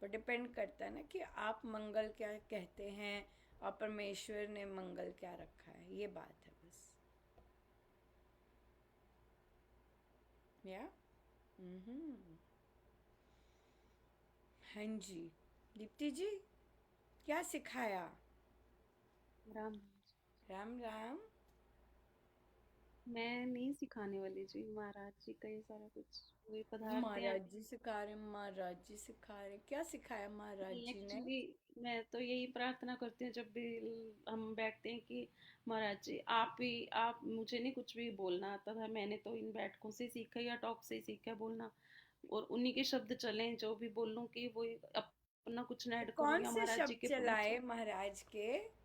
पर डिपेंड करता है ना कि आप मंगल क्या कहते हैं और परमेश्वर ने मंगल क्या रखा है, ये बात है बस। या हाँ जी, दीप्ति जी, क्या सिखाया? राम। राम राम। मैं नहीं सिखाने वाली जी, महाराज जी का ये सारा कुछ वही पदार्थ हैं। महाराज जी सिखा रहे, महाराज जी सिखा रहे, क्या सिखाया महाराज जी ने? एक्चुअली मैं तो यही प्रार्थना करती हूँ जब भी हम बैठते हैं कि महाराज जी आप मुझे नहीं कुछ भी बोलना आता था, मैंने तो इन बैठकों से सीखा या टॉक से ही सीखा है बोलना, और उन्हीं के शब्द चलें, जो भी बोलूं कि वो अपना कुछ ना तो ऐड करूं कौन या से महाराज जी शब्द के चलाए प्रवचन महाराज के?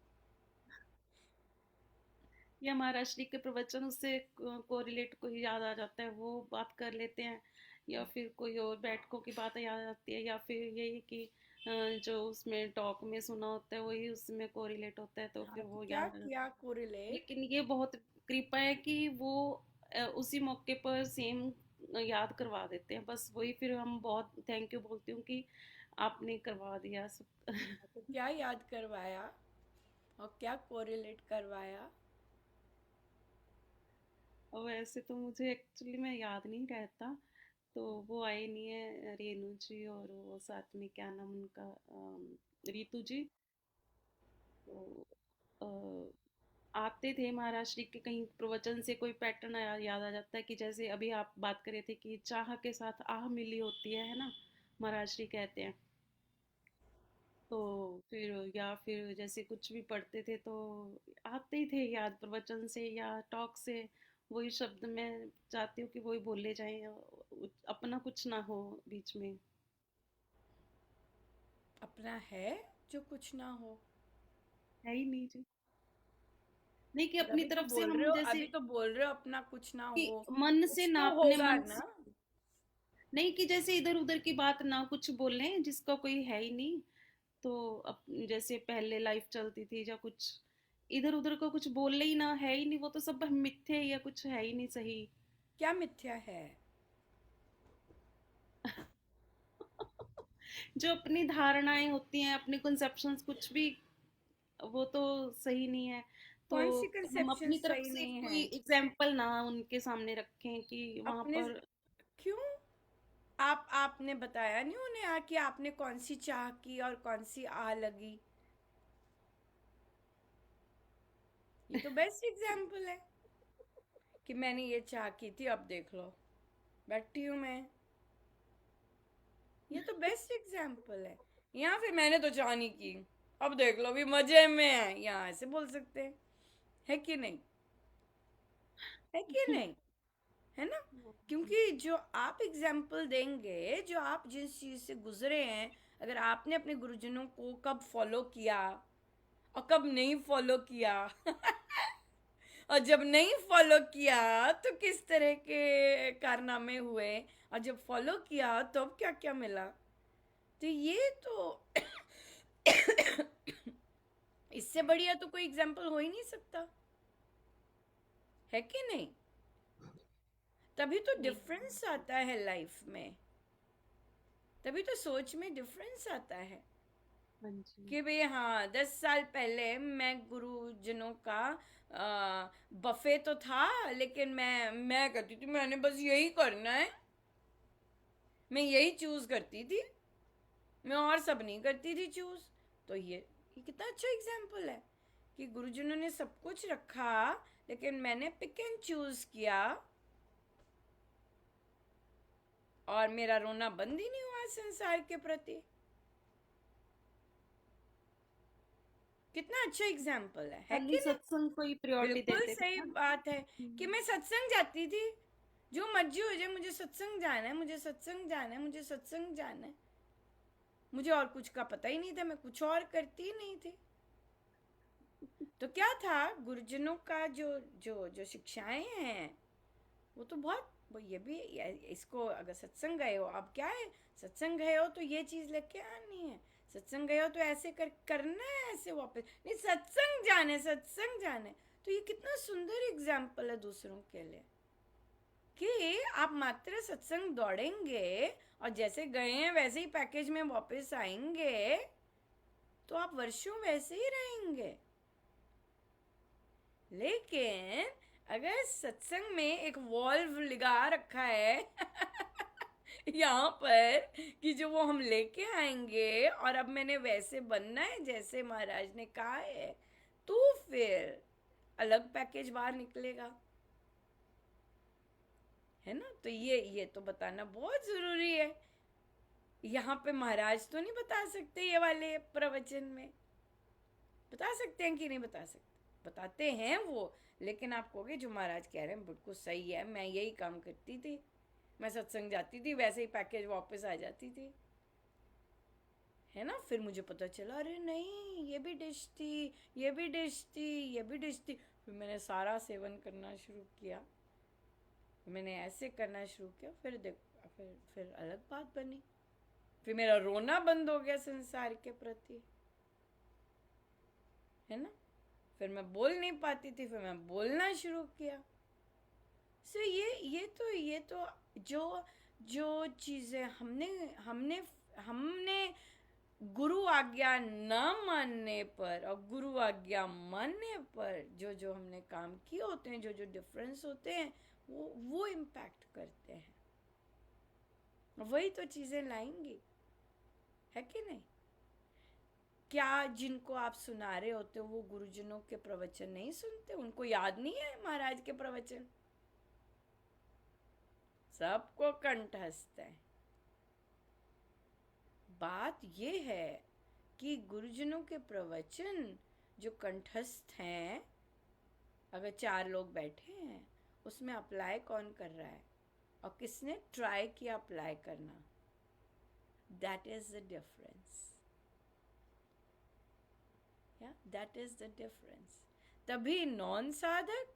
या महाराज जी के प्रवचन उससे कोरिलेट कोई याद आ जाता है वो बात कर लेते हैं, या फिर कोई और बैठकों की बात याद आती है, या फिर यही कि जो उसमें टॉक में सुना होता है वही उसमें कोरिलेट होता है तो हाँ, फिर तो वो क्या याद आ जाता किया है। कोरिलेट? लेकिन ये बहुत कृपा है कि वो उसी मौके पर सेम याद करवा देते हैं, बस वही फिर हम बहुत थैंक यू बोलती हूँ कि आपने करवा दिया सब। तो क्या याद करवाया और क्या कोरिलेट करवाया? और वैसे तो मुझे एक्चुअली में याद नहीं रहता, तो वो आए नहीं है रेनू जी, और वो साथ में क्या नाम उनका, रीतू जी, तो आते थे महाराज श्री के कहीं प्रवचन से कोई पैटर्न याद आ जाता है, कि जैसे अभी आप बात कर रहे थे कि चाह के साथ आह मिली होती है ना, महाराज श्री कहते हैं, तो फिर या फिर जैसे कुछ भी पढ़ते थे तो आते ही थे याद प्रवचन से या टॉक से, वही शब्द मैं चाहती हूँ कि वही बोले जाएं, अपना कुछ ना हो बीच में। अपना है जो कुछ ना हो? है ही नहीं जी, नहीं कि पर अपनी अभी तो तरफ से बोल रहे हम हो, जैसे अभी तो बोल रहे हो अपना कुछ ना कि हो। मन से कुछ ना, तो अपने होगा मन ना? से नहीं, कि जैसे इधर उधर की बात ना कुछ बोले जिसका कोई है ही नहीं, तो अब जैसे पहले लाइफ चलती थी या कुछ इधर उधर का कुछ बोले ही ना, है ही नहीं, वो तो सब मिथ्ये या कुछ है ही नहीं सही। क्या मिथ्या है? जो अपनी धारणाएं होती हैं, अपनी कंसेप्शंस कुछ भी, वो तो सही नहीं है, तो कौन सी हम कंसेप्शन अपनी तरफ सही से नहीं है? कोई एग्जाम्पल ना उनके सामने रखें कि वहां अपने पर। क्यों? आपने बताया नहीं उन्हें कि आपने कौन सी चाह की और कौन सी आ लगी? ये तो बेस्ट एग्जाम्पल है कि मैंने ये चाह की थी, अब देख लो बैठी हूं मैं। ये तो बेस्ट एग्जाम्पल है। यहाँ फिर मैंने तो चाह नहीं की, अब देख लो भी मजे में है, यहाँ ऐसे बोल सकते हैं। है कि नहीं? है कि नहीं? है ना? क्योंकि जो आप एग्जाम्पल देंगे, जो आप जिस चीज से गुजरे हैं, अगर आपने अपने गुरुजनों को कब फॉलो किया और कब नहीं फॉलो किया और जब नहीं फॉलो किया तो किस तरह के कारनामे हुए, और जब फॉलो किया तो अब क्या क्या मिला, तो ये तो इससे बढ़िया तो कोई एग्जाम्पल हो ही नहीं सकता। है कि नहीं? तभी तो नहीं। डिफरेंस आता है लाइफ में, तभी तो सोच में डिफरेंस आता है हाँ जी। कि भाई हाँ 10 साल पहले मैं गुरुजनों का बफे तो था, लेकिन मैं कहती थी मैंने बस यही करना है, मैं यही चूज करती थी, मैं और सब नहीं करती थी चूज। तो ये कितना अच्छा एग्जाम्पल है कि गुरुजनों ने सब कुछ रखा, लेकिन मैंने पिक एंड चूज किया, और मेरा रोना बंद ही नहीं हुआ संसार के प्रति। कितना अच्छा एग्जाम्पल है खाली कि नहीं? सत्संग को ही प्रायोरिटी बिल्कुल देते थे सही ना। बात है कि मैं सत्संग जाती थी, जो मर्जी हो जाए मुझे सत्संग जाना है, मुझे सत्संग जाना है, मुझे सत्संग जाना है। मुझे और कुछ का पता ही नहीं था, मैं कुछ और करती ही नहीं थी। तो क्या था, गुरुजनों का जो जो जो शिक्षाएं हैं वो तो बहुत, वो ये भी इसको अगर सत्संग गए हो, अब क्या है, सत्संग गए हो तो ये चीज लेके आनी है, सत्संग गए हो तो ऐसे करना है, ऐसे वापस नहीं, सत्संग जाने। तो ये कितना सुंदर एग्जाम्पल है दूसरों के लिए कि आप मात्र सत्संग दौड़ेंगे और जैसे गए हैं वैसे ही पैकेज में वापस आएंगे, तो आप वर्षों वैसे ही रहेंगे। लेकिन अगर सत्संग में एक वॉल्व लगा रखा है यहाँ पर कि जो वो हम लेके आएंगे और अब मैंने वैसे बनना है जैसे महाराज ने कहा है, तो फिर अलग पैकेज बाहर निकलेगा। है ना। तो ये तो बताना बहुत जरूरी है। यहाँ पे महाराज तो नहीं बता सकते, ये वाले प्रवचन में बता सकते हैं कि नहीं बता सकते, बताते हैं वो। लेकिन आप कहोगे जो महाराज कह रहे हैं बिल्कुल सही है, मैं यही काम करती थी, मैं सत्संग जाती थी, वैसे ही पैकेज वापस आ जाती थी, है ना। फिर मुझे पता चला अरे नहीं, ये भी डिश थी, ये भी डिश थी, ये भी डिश थी। फिर मैंने सारा सेवन करना शुरू किया, मैंने ऐसे करना शुरू किया। फिर देखो, फिर अलग बात बनी। फिर मेरा रोना बंद हो गया संसार के प्रति, है ना। फिर मैं बोल नहीं पाती थी, फिर मैं बोलना शुरू किया। सो ये तो जो जो चीजें हमने हमने हमने गुरु आज्ञा न मानने पर और गुरु आज्ञा मानने पर जो जो हमने काम किए होते हैं, जो जो डिफरेंस होते हैं, वो इम्पैक्ट करते हैं, वही तो चीजें लाएंगी, है कि नहीं। क्या जिनको आप सुना रहे होते हो वो गुरुजनों के प्रवचन नहीं सुनते, उनको याद नहीं है महाराज के प्रवचन, सबको कंठस्थ है। बात ये है कि गुरुजनों के प्रवचन जो कंठस्थ हैं, अगर 4 लोग बैठे हैं, उसमें अप्लाई कौन कर रहा है और किसने ट्राई किया अप्लाई करना, दैट इज द डिफरेंस। या दैट इज द डिफरेंस। तभी नॉन साधक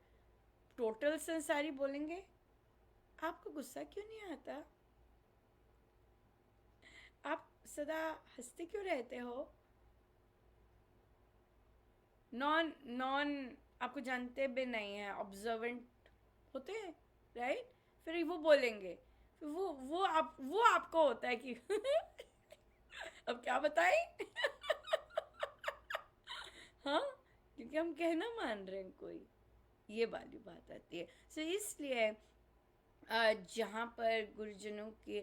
टोटल संसारी बोलेंगे आपको गुस्सा क्यों नहीं आता, आप सदा हंसते क्यों रहते हो। नॉन नॉन आपको जानते भी नहीं है, ऑब्जर्वेंट होते हैं, राइट। फिर वो बोलेंगे, फिर वो आपको होता है कि अब क्या बताएं हाँ, क्योंकि हम कहना मान रहे हैं कोई, ये वाली बात आती है। सो इसलिए जहाँ पर गुरुजनों के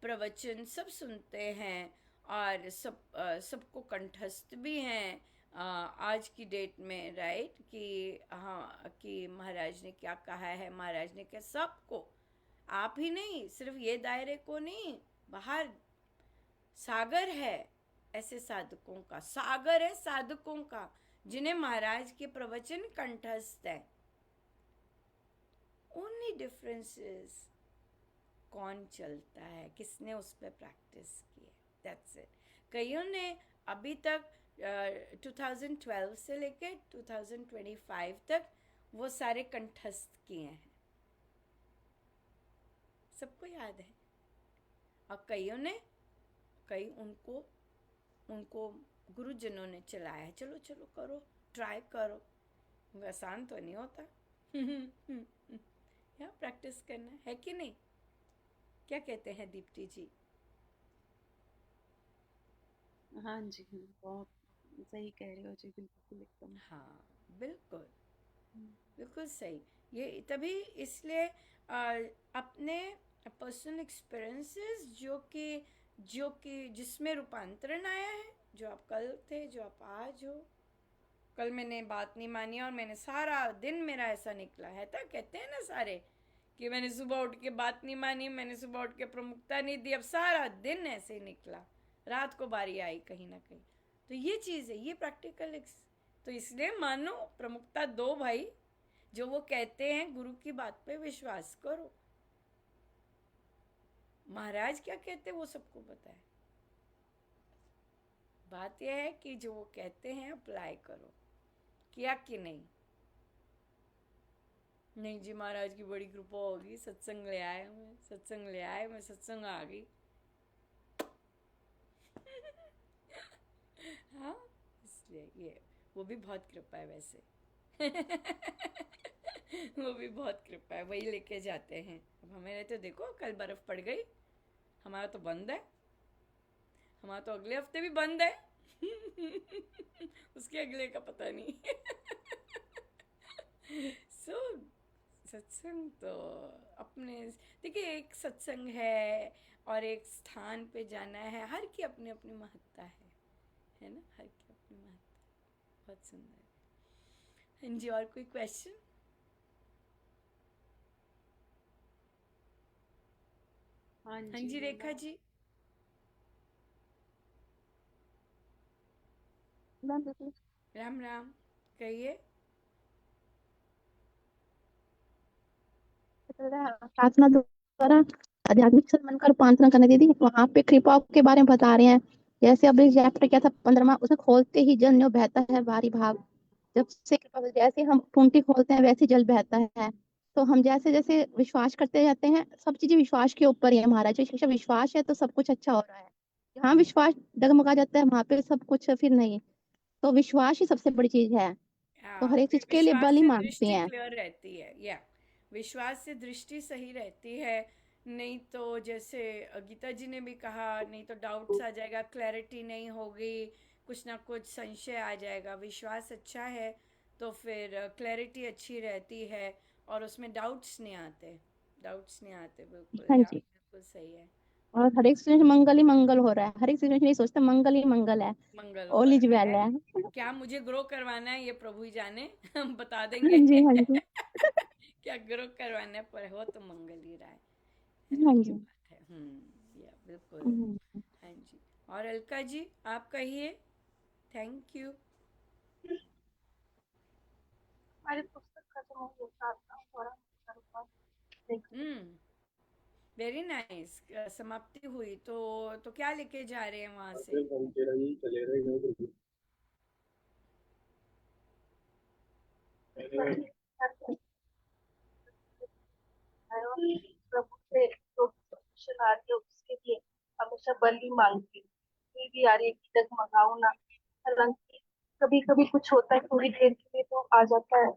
प्रवचन सब सुनते हैं और सबको कंठस्थ भी हैं आज की डेट में, राइट, कि हाँ कि महाराज ने क्या कहा है, महाराज ने क्या, सबको, आप ही नहीं, सिर्फ ये दायरे को नहीं, बाहर सागर है ऐसे साधकों का, सागर है साधकों का जिन्हें महाराज के प्रवचन कंठस्थ है। ओनली डिफरेंस इज कौन चलता है, किसने उस पर प्रैक्टिस की है, दैट्स इट। कईयों ने अभी तक 2012 से लेकर 2025 तक वो सारे कंठस्थ किए हैं, सबको याद है। और कई उनको गुरुजनों ने चलाया है, चलो चलो करो, ट्राई करो, आसान तो नहीं होता या प्रैक्टिस करना है कि नहीं। क्या कहते हैं दीप्ति जी। हाँ जी, हाँ, बहुत सही कह रहे हो जी, बिल्कुल एकदम। हाँ बिल्कुल हम्म, बिल्कुल सही। ये तभी इसलिए अपने पर्सनल एक्सपीरियंसेस जो कि जिसमें रूपांतरण आया है, जो आप कल थे, जो आप आज हो। कल मैंने बात नहीं मानी और मैंने सारा दिन मेरा ऐसा निकला है, तो कहते हैं ना सारे कि मैंने सुबह उठ के बात नहीं मानी, मैंने सुबह उठ के प्रमुखता नहीं दी, अब सारा दिन ऐसे ही निकला, रात को बारी आई कहीं ना कहीं। तो ये चीज़ है, ये प्रैक्टिकल। तो इसलिए मानो, प्रमुखता दो भाई, जो वो कहते हैं गुरु की बात पे विश्वास करो। महाराज क्या कहते हैं वो सबको पता है, बात यह है कि जो वो कहते हैं अप्लाई करो, किया कि नहीं। नहीं जी महाराज की बड़ी कृपा होगी, सत्संग ले आए, मैं सत्संग आ गई हाँ, इसलिए ये वो भी बहुत कृपा है वैसे वो भी बहुत कृपा है, वही लेके जाते हैं। अब हमें तो देखो कल बर्फ पड़ गई, हमारा तो बंद है, हमारा तो अगले हफ्ते भी बंद है उसके अगले का पता नहीं सो सत्संग तो अपने, देखिए एक सत्संग है और एक स्थान पे जाना है, हर की अपनी अपनी महत्ता है ना, हर की अपनी महत्ता। बहुत सुंदर। हाँ जी, और कोई क्वेश्चन। हाँ हाँ जी जी रेखा बोलो। जी। मैम देखिए, राम राम, कहिए। प्रार्थना द्वारा आध्यात्मिक संबंध का रूपांतरण करने दीदी वहां पे कृपाओं के बारे में बता रहे हैं। जैसे अभी चैप्टर क्या था 15वां, उसमें खोलते ही जल न्यों बहता है भारी भाव। जब से कृपा जैसे हम टूंटी खोलते हैं वैसे जल बहता है। तो हम जैसे जैसे विश्वास करते जाते हैं, सब चीजें विश्वास के ऊपर ही है महाराज। जैसे विश्वास है तो सब कुछ अच्छा हो रहा है। जहाँ विश्वास डगमगा जाता है वहां पे सब कुछ फिर नहीं। तो विश्वास ही सबसे बड़ी चीज है। तो हर एक फिर चीज के लिए विश्वास बल ही से मांगते दृष्टि हैं। क्लियर रहती है, या विश्वास से दृष्टि सही रहती है। नहीं तो जैसे गीता जी ने भी कहा, नहीं तो डाउट्स आ जाएगा, क्लैरिटी नहीं होगी, कुछ ना कुछ संशय आ जाएगा। विश्वास अच्छा है तो फिर क्लैरिटी अच्छी रहती है और उसमें डाउट्स नहीं आते। डाउट्स नहीं आते, बिल्कुल, हाँ या जी। बिल्कुल सही है। और हर एक सिचुएशन मंगल ही मंगल हो रहा है। हर एक सिचुएशन नहीं सोचते मंगल ही मंगल है। मंगल हो ऑल इज रहा वेल है। है। क्या मुझे ग्रो करवाना है ये प्रभु ही जाने, हम बता हाँ देंगे। जी, हाँ जी। क्या ग्रो करवाने पर हो तो मंगल ही रहा है ना, हाँ ये जी। बात है। या बिल्कुल। हम्म। हाँ जी। और अलका जी आप कहिए। Thank you. हमारी पुस्तक खत्म हो गई, प्रार्थना थोड़ा करूँगा। हम्म। Very nice. समाप्ति हुई तो क्या लेके जा रहे हैं वहां से? प्रभु से जो क्वेश्चन आ रही है उसके लिए हमेशा बल ही मांगती हूँ। कोई भी आ रही है कि डगमगाओ ना। हालांकि कभी कभी कुछ होता है थोड़ी देर के लिए तो आ जाता है।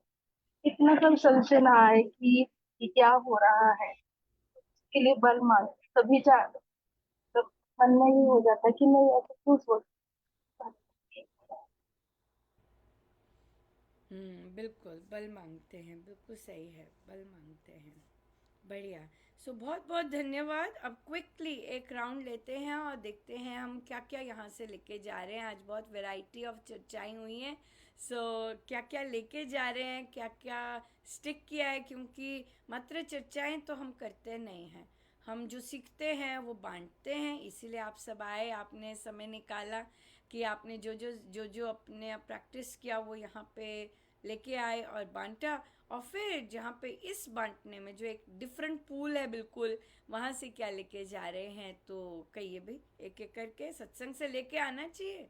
इतना कम संशय ना आए कि ये क्या हो रहा है। इसके लिए बल मांग तभी जा मतलब मन में ही हो जाता है कि नहीं ऐसा क्यों सोच। बिल्कुल बल मांगते हैं, बिल्कुल सही है, बल मांगते हैं। बढ़िया। बहुत बहुत धन्यवाद। अब क्विकली एक राउंड लेते हैं और देखते हैं हम क्या क्या यहाँ से लेके जा रहे हैं। आज बहुत वैरायटी ऑफ चर्चाएं हुई हैं। क्या क्या लेके जा रहे हैं, क्या क्या स्टिक किया है, क्योंकि मात्र चर्चाएं तो हम करते नहीं हैं, हम जो सीखते हैं वो बांटते हैं। इसीलिए आप सब आए, आपने समय निकाला कि आपने जो अपने प्रैक्टिस किया वो यहाँ पे लेके आए और बांटा। और फिर जहाँ पे इस बांटने में जो एक डिफरेंट पूल है बिल्कुल, वहाँ से क्या लेके जा रहे हैं, तो कहिए भाई। एक एक करके सत्संग से लेके आना चाहिए,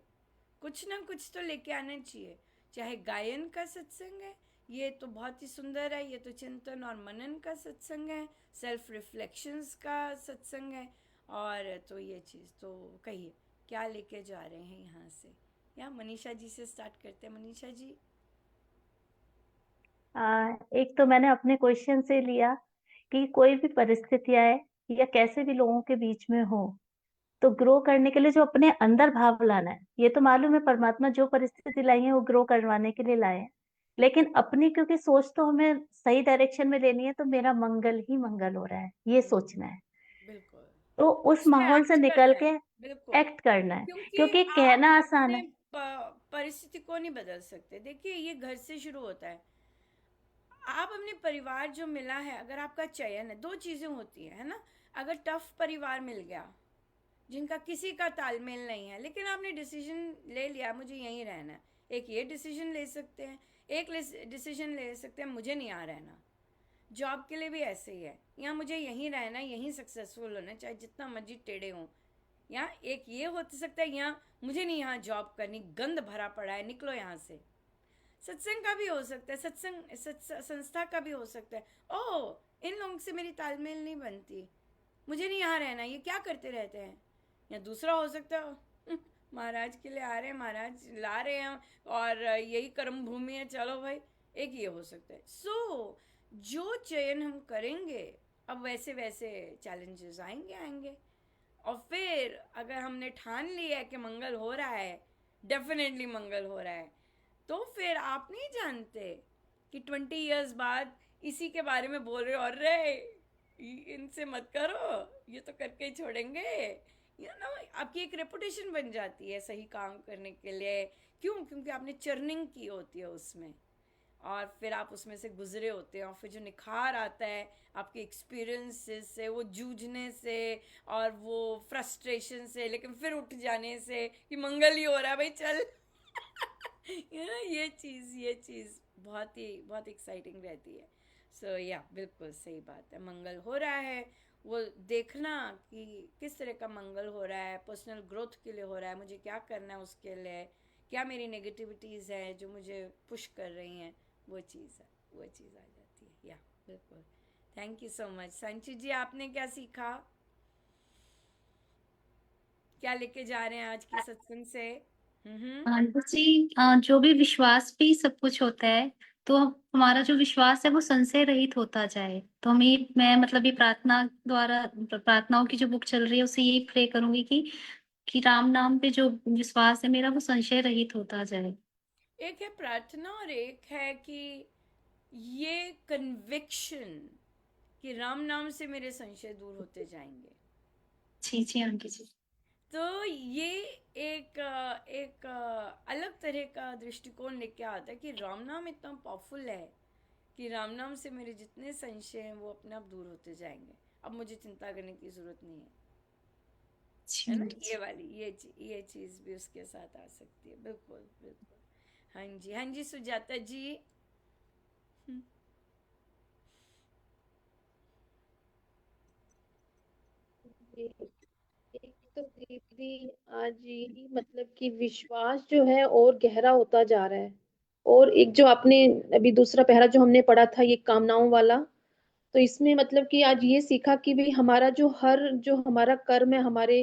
कुछ ना कुछ तो लेके आना चाहिए। चाहे गायन का सत्संग है, ये तो बहुत ही सुंदर है, ये तो चिंतन और मनन का सत्संग है, सेल्फ रिफ्लेक्शंस का सत्संग है। और तो ये चीज़ तो कहिए क्या लेके जा रहे हैं यहाँ से। या मनीषा जी से स्टार्ट करते हैं। मनीषा जी। एक तो मैंने अपने क्वेश्चन से लिया कि कोई भी परिस्थिति आए या कैसे भी लोगों के बीच में हो, तो ग्रो करने के लिए जो अपने अंदर भाव लाना है, ये तो मालूम है परमात्मा जो परिस्थिति लाई है वो ग्रो करवाने के लिए लाए हैं। लेकिन अपनी क्योंकि सोच तो हमें सही डायरेक्शन में लेनी है, तो मेरा मंगल ही मंगल हो रहा है ये सोचना है। बिल्कुल। तो उस उसमें माहौल से एक्ट निकल करना है। के बिल्कुल। एक्ट करना है, क्योंकि क्योंकि आप कहना आसान अपने है। परिस्थिति को नहीं बदल सकते। देखिए ये घर से शुरू होता है। आप अपने परिवार जो मिला है, अगर आपका चयन है, दो चीजें होती है ना। अगर टफ परिवार मिल गया जिनका किसी का तालमेल नहीं है, लेकिन आपने डिसीजन ले लिया मुझे यहीं रहना है, एक ये डिसीजन ले सकते हैं। एक डिसीजन ले सकते हैं मुझे नहीं यहाँ रहना। जॉब के लिए भी ऐसे ही है, यहाँ मुझे यहीं रहना, यहीं सक्सेसफुल होना, चाहे जितना मर्जी टेढ़े हों। यहाँ एक ये हो सकता है, यहाँ मुझे नहीं यहाँ जॉब करनी, गंद भरा पड़ा है, निकलो यहाँ से। सत्संग का भी हो सकता है, संस्था का भी हो सकता है। ओह, इन लोगों से मेरी तालमेल नहीं बनती, मुझे नहीं यहाँ रहना, ये क्या करते रहते हैं। या दूसरा हो सकता है, महाराज के लिए आ रहे हैं, महाराज ला रहे हैं और यही कर्म भूमि है, चलो भाई। एक ये हो सकता है। जो चयन हम करेंगे, अब वैसे वैसे चैलेंजेस आएंगे आएंगे। और फिर अगर हमने ठान लिया है कि मंगल हो रहा है, डेफिनेटली मंगल हो रहा है, तो फिर आप नहीं जानते कि 20 years बाद इसी के बारे में बोल रहे हो, अरे इनसे मत करो, ये तो करके ही छोड़ेंगे। आपकी एक रेपुटेशन बन जाती है सही काम करने के लिए। क्यों? क्योंकि आपने चर्निंग की होती है उसमें। और फिर आप उसमें से गुजरे होते हैं और फिर जो निखार आता है आपके एक्सपीरियंसेस से, वो जूझने से और वो फ्रस्ट्रेशन से, लेकिन फिर उठ जाने से कि मंगल ही हो रहा है भाई चल। ये चीज़ बहुत एक्साइटिंग रहती है। सो या बिल्कुल सही बात है, मंगल हो रहा है, वो देखना कि किस तरह का मंगल हो रहा है, पर्सनल ग्रोथ के लिए हो रहा है, मुझे क्या करना है उसके लिए, क्या मेरी नेगेटिविटीज़ है जो मुझे पुश कर रही हैं, वो चीज़ आ जाती है। या बिल्कुल, थैंक यू सो मच। संची जी, आपने क्या सीखा, क्या लेके जा रहे हैं आज की सत्संग से? जी, जो भी विश्वास पे ही सब कुछ होता है, तो हमारा जो विश्वास है वो संशय रहित होता जाए। तो मैं मतलब ये प्रार्थना द्वारा, प्रार्थनाओं की जो बुक चल रही है उससे यही प्रे करूंगी कि राम नाम पे जो विश्वास है मेरा वो संशय रहित होता जाए। एक है प्रार्थना और एक है कि ये कन्विक्शन कि राम नाम से मेरे संशय दूर होते जाएंगे। जी जी आंटी जी। तो ये एक अलग तरह का दृष्टिकोण लेके आता है कि राम नाम इतना पावरफुल है कि राम नाम से मेरे जितने संशय हैं वो अपने आप दूर होते जाएंगे, अब मुझे चिंता करने की जरूरत नहीं है। जी है ना, आंटी ये जी। वाली ये चीज भी उसके साथ आ सकती है। बिल्कुल बिल्कुल। हाँ जी सुजाता जी। जी, एक तो दीदी आज यही मतलब कि विश्वास जो है और गहरा होता जा रहा है। और एक जो आपने अभी दूसरा पहरा जो हमने पढ़ा था ये कामनाओं वाला, तो इसमें मतलब कि आज ये सीखा कि भाई हमारा जो हमारा कर्म है हमारे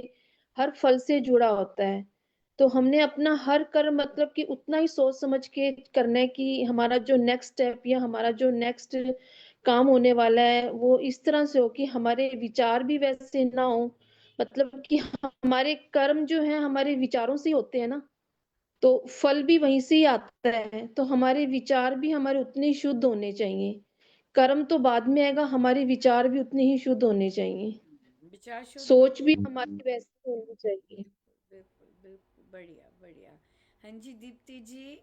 हर फल से जुड़ा होता है। तो हमने अपना हर कर्म मतलब कि उतना ही सोच समझ के करना है कि हमारा जो नेक्स्ट स्टेप या हमारा जो नेक्स्ट काम होने वाला है वो इस तरह से हो कि हमारे विचार भी वैसे ना हो। मतलब कि हमारे कर्म जो है हमारे विचारों से ही होते हैं ना, तो फल भी वहीं से ही आता है। तो हमारे विचार भी हमारे उतने ही शुद्ध होने चाहिए। कर्म तो बाद में आएगा, हमारे विचार भी उतने ही शुद्ध होने चाहिए। विचार शुद्ध सोच होने। भी हमारी वैसी होनी चाहिए। बिल्कुल बिल्कुल, बढ़िया बढ़िया। हाँ जी दीप्ति जी।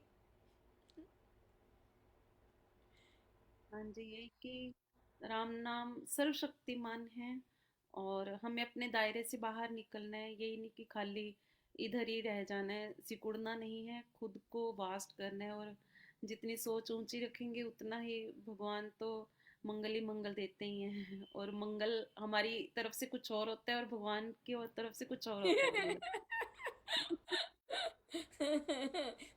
हाँ जी, यही कि राम नाम सर्वशक्तिमान है और हमें अपने दायरे से बाहर निकलना है। यही नहीं कि खाली इधर ही रह जाना है, सिकुड़ना नहीं है, खुद को वास्ट करना है। और जितनी सोच ऊंची रखेंगे उतना ही भगवान तो मंगल ही मंगल देते ही हैं। और मंगल हमारी तरफ से कुछ और होता है और भगवान की तरफ से कुछ और होता है मंगल।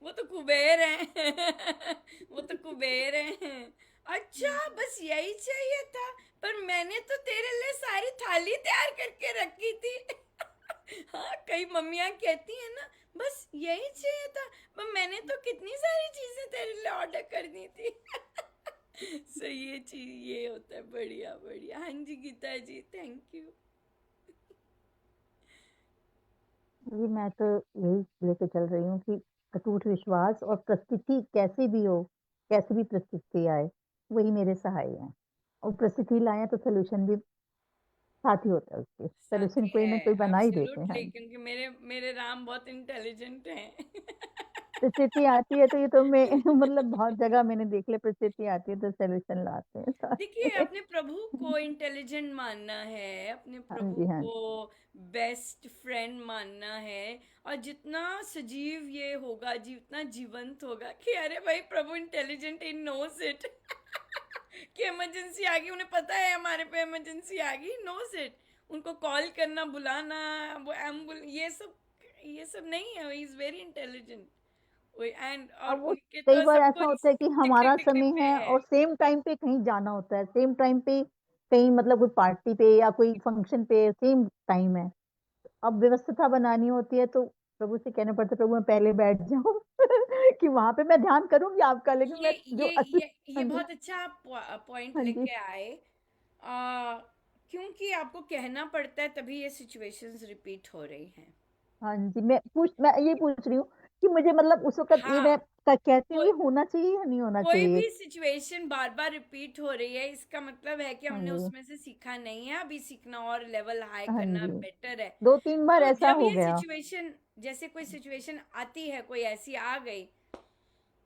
वो तो कुबेर हैं। वो तो कुबेर हैं। अच्छा, बस यही चाहिए था, पर मैंने तो तेरे लिए सारी थाली तैयार करके रखी थी। हाँ, कई मम्मियाँ कहती हैं ना, बस यही चाहिए था, पर मैंने तो कितनी सारी चीजें तेरे लिए ऑर्डर कर दी थी। सो ये चीज ये होता है। बढ़िया बढ़िया। हाँ जी गीता जी, थैंक यू। जी मैं तो यही लेके चल रही हूँ कि अटूट विश्वास और परिस्थिति कैसी भी हो, कैसी भी परिस्थिति आए, वही मेरे सहाय हैं। और परिस्थिति लाए तो सोल्यूशन भी साथ ही होता है, उसके सोल्यूशन साथी कोई है। ना कोई बना ही देते हैं। हाँ, एब्सोल्युटली, क्योंकि मेरे मेरे राम बहुत इंटेलिजेंट हैं। परिस्थिति आती है तो ये तो मैं मतलब बहुत जगह मैंने देख लिया, परिस्थिति आती है तो सोल्यूशन लाते हैं साथ देखिए, में। अपने प्रभु को इंटेलिजेंट मानना है, अपने हाँ प्रभु जी, हाँ को जी। बेस्ट फ्रेंड मानना है। और जितना सजीव ये होगा, जितना जीवंत होगा कि अरे भाई प्रभु इंटेलिजेंट, इन नोस इट। कि इमरजेंसी आ गई, उन्हें पता है हमारे पे इमरजेंसी आ गई, नोस इट। उनको कॉल करना, बुलाना, वो एम्बुल, ये सब नहीं है। Is very intelligent. एंड और अब वो उनके कई तो बार सब ऐसा कुछ होता है कि टिकले हमारा टिकले समय पे है है। और सेम टाइम पे कहीं जाना होता है, सेम टाइम पे कहीं मतलब कोई पार्टी पे या कोई फंक्शन पे सेम टाइम है। अब व्यवस्था बनानी होती है तो प्रभु से कहना पड़ता है, प्रभु मैं पहले बैठ जाऊं कि वहां पे मैं ध्यान करूंगी आपका, लेकिन ये मैं जो ये असली। ये हाँ जी, बहुत अच्छा पॉइंट हाँ जी, लेके आए। आ, क्योंकि आपको कहना पड़ता है, तभी ये सिचुएशंस रिपीट हो रही हैं। हाँ जी। मैं ये पूछ रही हूँ कि मुझे मतलब उस वक्त ये मैं हाँ, कहती हूँ कोई ये होना चाहिए या नहीं होना कोई चाहिए। भी सिचुएशन बार बार रिपीट हो रही है, इसका मतलब है कि हाँ हमने जी, उसमें से सीखा नहीं है। अभी सीखना और लेवल हाई हाँ करना जी। बेटर है। 2-3 बार तो ऐसा जब हो ये गया। सिचुएशन, जैसे कोई सिचुएशन आती है, कोई ऐसी आ गई,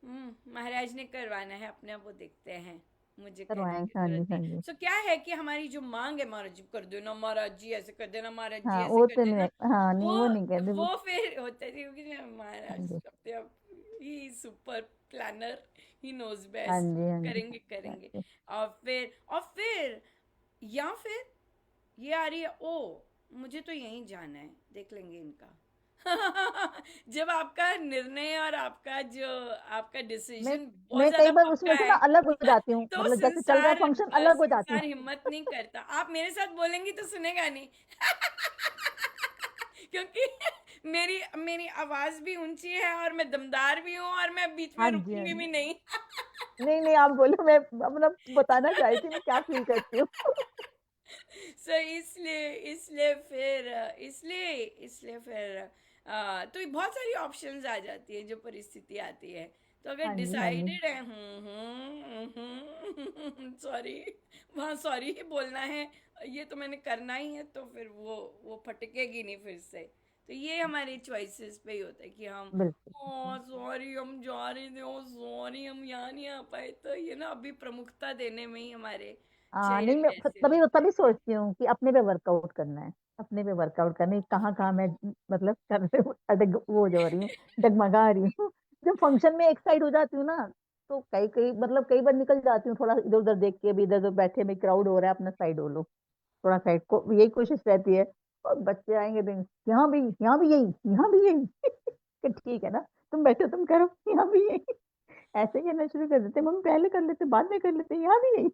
महाराज ने करवाना है अपने आप, वो देखते हैं, मुझे कहने करवाएं, की हाँ जी जरूरत हाँ नहीं। जी। सो क्या है कि हमारी जो मांग है, महाराज जी कर देना, महाराज जी ऐसे कर देना, महाराज जी हाँ ऐसे वो कर तो नहीं, देना, हाँ नहीं वो वो नहीं कहते वो। वो फिर होता है क्योंकि ना हाँ महाराज जी अपने आप ही सुपर प्लानर, ही नोज हाँ बेस्ट, जी हाँ जी करेंगे हाँ करेंगे। जी। और फिर या फिर ये आ रही है, ओ मुझे तो यहीं जाना है, देख लेंगे इनका। जब आपका निर्णय और आपका जो आपका मैं डिसीजन बहुत मैं ज्यादा कई बार पक्का उसमें से है, ना अलग हो जाती हूँ, तो मतलब जैसे चल रहा है फंक्शन अलग हो जाती हूँ। संसार हिम्मत नहीं करता। आप मेरे साथ बोलेंगी तो सुनेगा नहीं। क्योंकि मेरी मेरी आवाज भी ऊंची है और मैं दमदार भी हूँ और मैं बीच में हाँ जी हाँ रुकूंगी जी। भी नहीं। नहीं नहीं आप बोलो, मैं अपना बताना चाह रही थी मैं क्या फील करती हूँ। सो इसलिए फिर तो ये बहुत सारी ऑप्शंस आ जाती है, जो परिस्थिति आती है। तो अगर हाँ जी हाँ जी डिसाइडेड है, सॉरी, वहाँ सॉरी ही बोलना है, ये तो मैंने करना ही है, तो फिर वो फटकेगी नहीं फिर से। तो ये हमारे चॉइसेस पे ही होता है कि हम, बिल्कुल। ओ सॉरी हम जा रहे थे, ओ सॉरी हम यहाँ नहीं आ पाए। तो ये ना अभी प्रमुखता देने में ही हमारे हाँ नहीं, चेहरे मैं वैसे तभी होते तभी हैं। सोचती हूँ कि अपने पे वर्कआउट करना है, अपने पे वर्कआउट करना है, कहाँ कहाँ मैं मतलब कर रही हूँ, वो जो हो रही हूँ, डगमगा रही हूँ। जब फंक्शन में एक साइड हो जाती हूँ ना, तो कई कई मतलब कई बार निकल जाती हूँ, थोड़ा इधर उधर देख के भी, इधर उधर बैठे में क्राउड हो रहा है, अपना साइड हो लो, थोड़ा साइड को, यही कोशिश रहती है। और बच्चे आएंगे तो यहाँ भी, यहाँ भी यही, यहाँ भी यही। कि ठीक है ना, तुम बैठो तुम करो, यहाँ भी यही। ऐसे कहना शुरू कर देते, मम्मी पहले कर लेते बाद में कर लेते, यहाँ भी यही।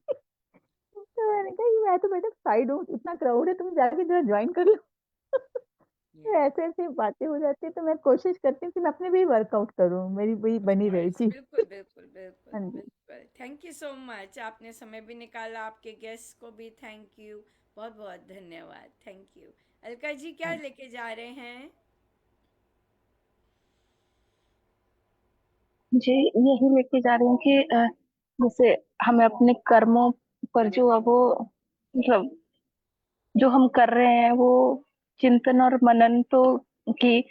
तो मैंने कहा मैं तो मैडम साइड हूँ, इतना क्राउड है, तुम जाके जरा ज्वाइन कर लो। तो यस, ऐसे ऐसे बातें हो जाती है, तो मैं कोशिश करती हूँ कि मैं अपने भी वर्कआउट करूँ, मेरी वही ऑफ बनी रही कोर्स, थी। बिल्कुल बिल्कुल बिल्कुल हाँ जी। बिल्कुल। थैंक यू सो मच, आपने समय भी निकाला, आपके गेस्ट को भी थैंक यू, बहुत बहुत धन्यवाद, थैंक यू। अलका जी क्या हाँ लेके जा रहे हैं? जी, यही लेके जा रही हूँ कि जैसे हमें अपने कर्मों पर जो अब वो मतलब जो हम कर रहे हैं वो चिंतन और मनन तो कि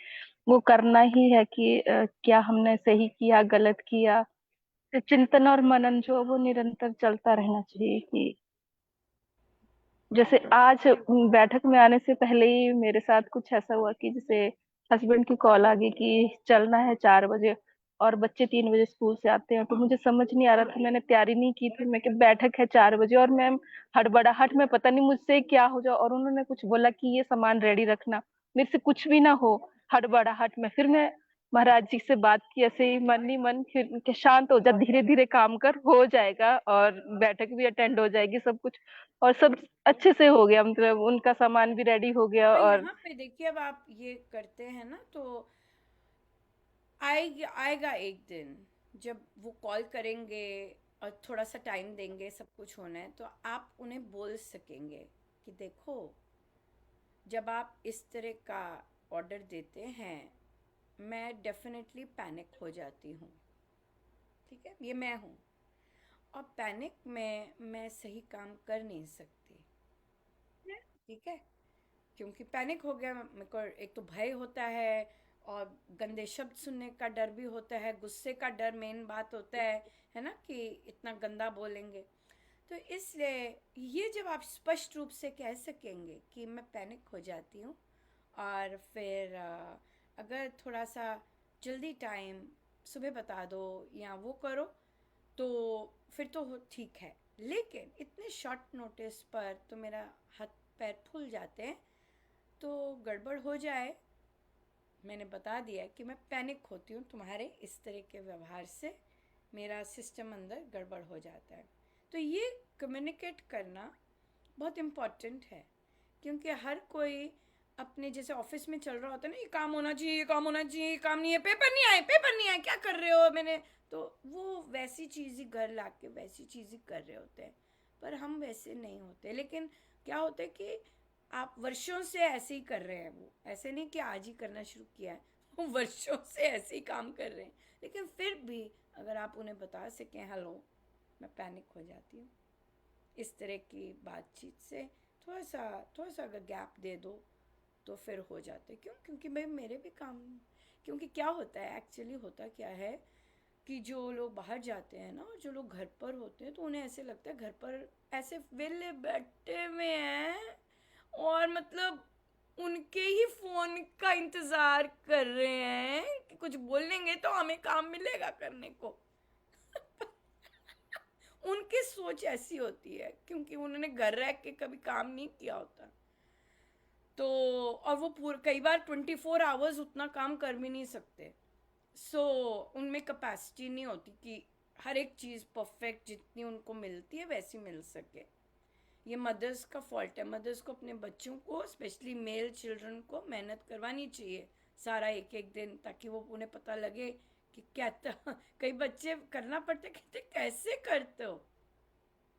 वो करना ही है कि क्या हमने सही किया गलत किया। तो चिंतन और मनन जो वो निरंतर चलता रहना चाहिए कि जैसे आज बैठक में आने से पहले ही मेरे साथ कुछ ऐसा हुआ कि जैसे हस्बैंड की कॉल आ गई कि चलना है 4 बजे और बच्चे 3 बजे स्कूल से आते हैं। तो मुझे समझ नहीं आ रहा था, मैंने तैयारी नहीं की थी, मैं कि बैठक है 4 बजे और मैं हड़बड़ाहट में पता नहीं मुझसे क्या हो जाए और उन्होंने कुछ बोला कि ये सामान रेडी रखना, मेरे से कुछ भी ना हो। हड़बड़ाहट में फिर मैं महाराज जी से बात की ऐसे ही मन ही मन, फिर कि शांत हो जा, धीरे धीरे काम कर, हो जाएगा और बैठक भी अटेंड हो जाएगी, सब कुछ और सब अच्छे से हो गया, मतलब उनका सामान भी रेडी हो गया। हाँ, और यहाँ पे देखिए, अब आप ये करते हैं ना, तो आएगा आएगा एक दिन जब वो कॉल करेंगे और थोड़ा सा टाइम देंगे, सब कुछ होना है, तो आप उन्हें बोल सकेंगे कि देखो, जब आप इस तरह का ऑर्डर देते हैं, मैं डेफिनेटली पैनिक हो जाती हूँ, ठीक है, ये मैं हूँ, और पैनिक में मैं सही काम कर नहीं सकती, ठीक है, क्योंकि पैनिक हो गया, मेरे को एक तो भय होता है और गंदे शब्द सुनने का डर भी होता है, गुस्से का डर मेन बात होता है ना, कि इतना गंदा बोलेंगे। तो इसलिए ये जब आप स्पष्ट रूप से कह सकेंगे कि मैं पैनिक हो जाती हूँ, और फिर अगर थोड़ा सा जल्दी टाइम सुबह बता दो या वो करो, तो फिर तो ठीक है। लेकिन इतने शॉर्ट नोटिस पर तो मेरा हाथ पैर फूल जाते हैं, तो गड़बड़ हो जाए, मैंने बता दिया कि मैं पैनिक होती हूँ तुम्हारे इस तरह के व्यवहार से, मेरा सिस्टम अंदर गड़बड़ हो जाता है। तो ये कम्युनिकेट करना बहुत इम्पॉर्टेंट है, क्योंकि हर कोई अपने जैसे ऑफिस में चल रहा होता है ना, ये काम होना चाहिए, ये काम होना चाहिए, ये काम नहीं है, पेपर नहीं आए, पेपर नहीं आए, क्या कर रहे हो, मैंने तो वो वैसी चीज़ ही घर ला के वैसी चीज़ ही कर रहे होते हैं, पर हम वैसे नहीं होते। लेकिन क्या होता है कि आप वर्षों से ऐसे ही कर रहे हैं, वो ऐसे नहीं कि आज ही करना शुरू किया है, वो वर्षों से ऐसे ही काम कर रहे हैं। लेकिन फिर भी अगर आप उन्हें बता सकें, हेलो मैं पैनिक हो जाती हूँ इस तरह की बातचीत से, थोड़ा सा अगर गैप दे दो, तो फिर हो जाते। क्यों? क्योंकि भाई मेरे भी काम, क्योंकि क्या होता है एक्चुअली, होता क्या है कि जो लोग बाहर जाते हैं ना और जो लोग घर पर होते हैं तो उन्हें ऐसे लगता है घर पर ऐसे वेले बैठे हुए हैं और मतलब उनके ही फोन का इंतजार कर रहे हैं कि कुछ बोलेंगे तो हमें काम मिलेगा करने को। उनकी सोच ऐसी होती है क्योंकि उन्होंने घर रह के कभी काम नहीं किया होता। तो और वो पूरे कई बार 24 आवर्स उतना काम कर भी नहीं सकते। सो उनमें कैपेसिटी नहीं होती कि हर एक चीज़ परफेक्ट जितनी उनको मिलती है वैसी मिल सके। ये मदर्स का फॉल्ट है। मदर्स को अपने बच्चों को स्पेशली मेल चिल्ड्रन को मेहनत करवानी चाहिए सारा एक एक दिन, ताकि वो उन्हें पता लगे कि क्या कई बच्चे करना पड़ता है, कहते कैसे करते हो,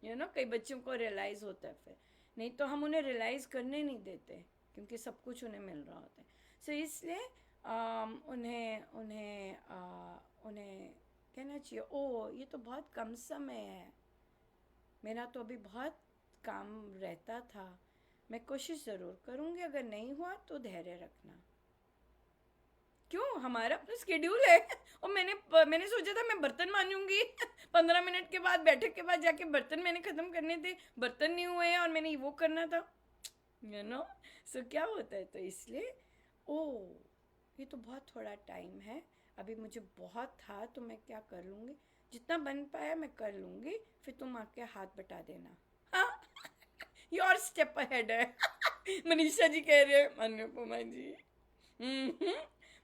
कई बच्चों को रियलाइज़ होता है फिर, नहीं तो हम उन्हें रियलाइज़ करने नहीं देते क्योंकि सब कुछ उन्हें मिल रहा होता है। सो इसलिए उन्हें उन्हें उन्हें कहना चाहिए, ओ ये तो बहुत कम समय है, मेरा तो अभी बहुत काम रहता था, मैं कोशिश ज़रूर करूँगी, अगर नहीं हुआ तो धैर्य रखना। क्यों, हमारा अपना स्केड्यूल है और मैंने सोचा था मैं बर्तन मांजूंगी 15 मिनट के बाद, बैठक के बाद जाके बर्तन मैंने ख़त्म करने थे, बर्तन नहीं हुए हैं और मैंने वो करना था, सो क्या होता है। तो इसलिए ये तो बहुत थोड़ा टाइम है, अभी मुझे बहुत था तो मैं क्या कर लूँगी, जितना बन पाया मैं कर लूँगी, फिर तुम आके हाथ बटा देना। हाँ योर स्टेप अहेड है मनीषा जी कह रहे हैं, अनुपमा जी।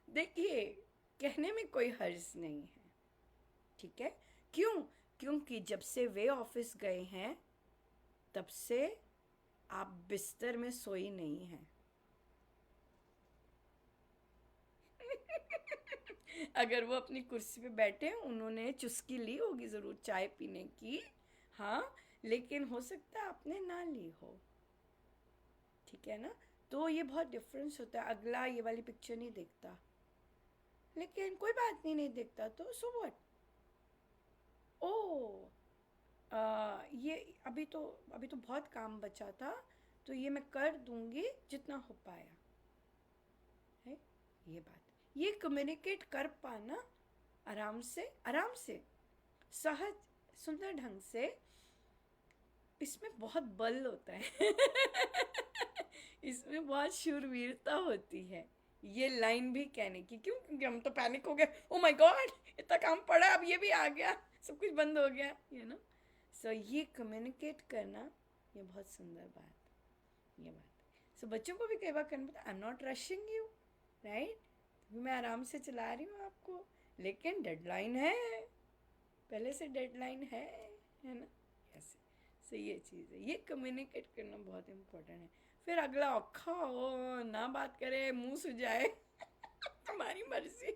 देखिए, कहने में कोई हर्ज नहीं है, ठीक है। क्यों? क्योंकि जब से वे ऑफिस गए हैं तब से आप बिस्तर में सोई नहीं हैं। अगर वो अपनी कुर्सी पे बैठे, उन्होंने चुस्की ली होगी ज़रूर चाय पीने की, हाँ, लेकिन हो सकता है आपने ना ली हो, ठीक है ना। तो ये बहुत डिफरेंस होता है। अगला ये वाली पिक्चर नहीं देखता, लेकिन कोई बात नहीं देखता तो सो व्हाट, ये अभी तो बहुत काम बचा था तो ये मैं कर दूंगी जितना हो पाया है। ये बात, ये कम्युनिकेट कर पाना आराम से सहज सुंदर ढंग से, इसमें बहुत बल होता है इसमें बहुत शूरवीरता होती है ये लाइन भी कहने की। क्यों? क्योंकि हम तो पैनिक हो गए, ओ माय गॉड इतना काम पड़ा, अब ये भी आ गया, सब कुछ बंद हो गया, सो ये कम्युनिकेट करना, ये बहुत सुंदर बात, ये बात। सो बच्चों को भी कई बार करना पड़ता है, I am not rushing you, right, मैं आराम से चला रही हूँ आपको, लेकिन डेडलाइन है, पहले से डेडलाइन है ना, ऐसे। सो ये चीज़ है, ये कम्युनिकेट करना बहुत इम्पोर्टेंट है। फिर अगला औखा हो ना बात करे, मुंह सुझाए तुम्हारी मर्जी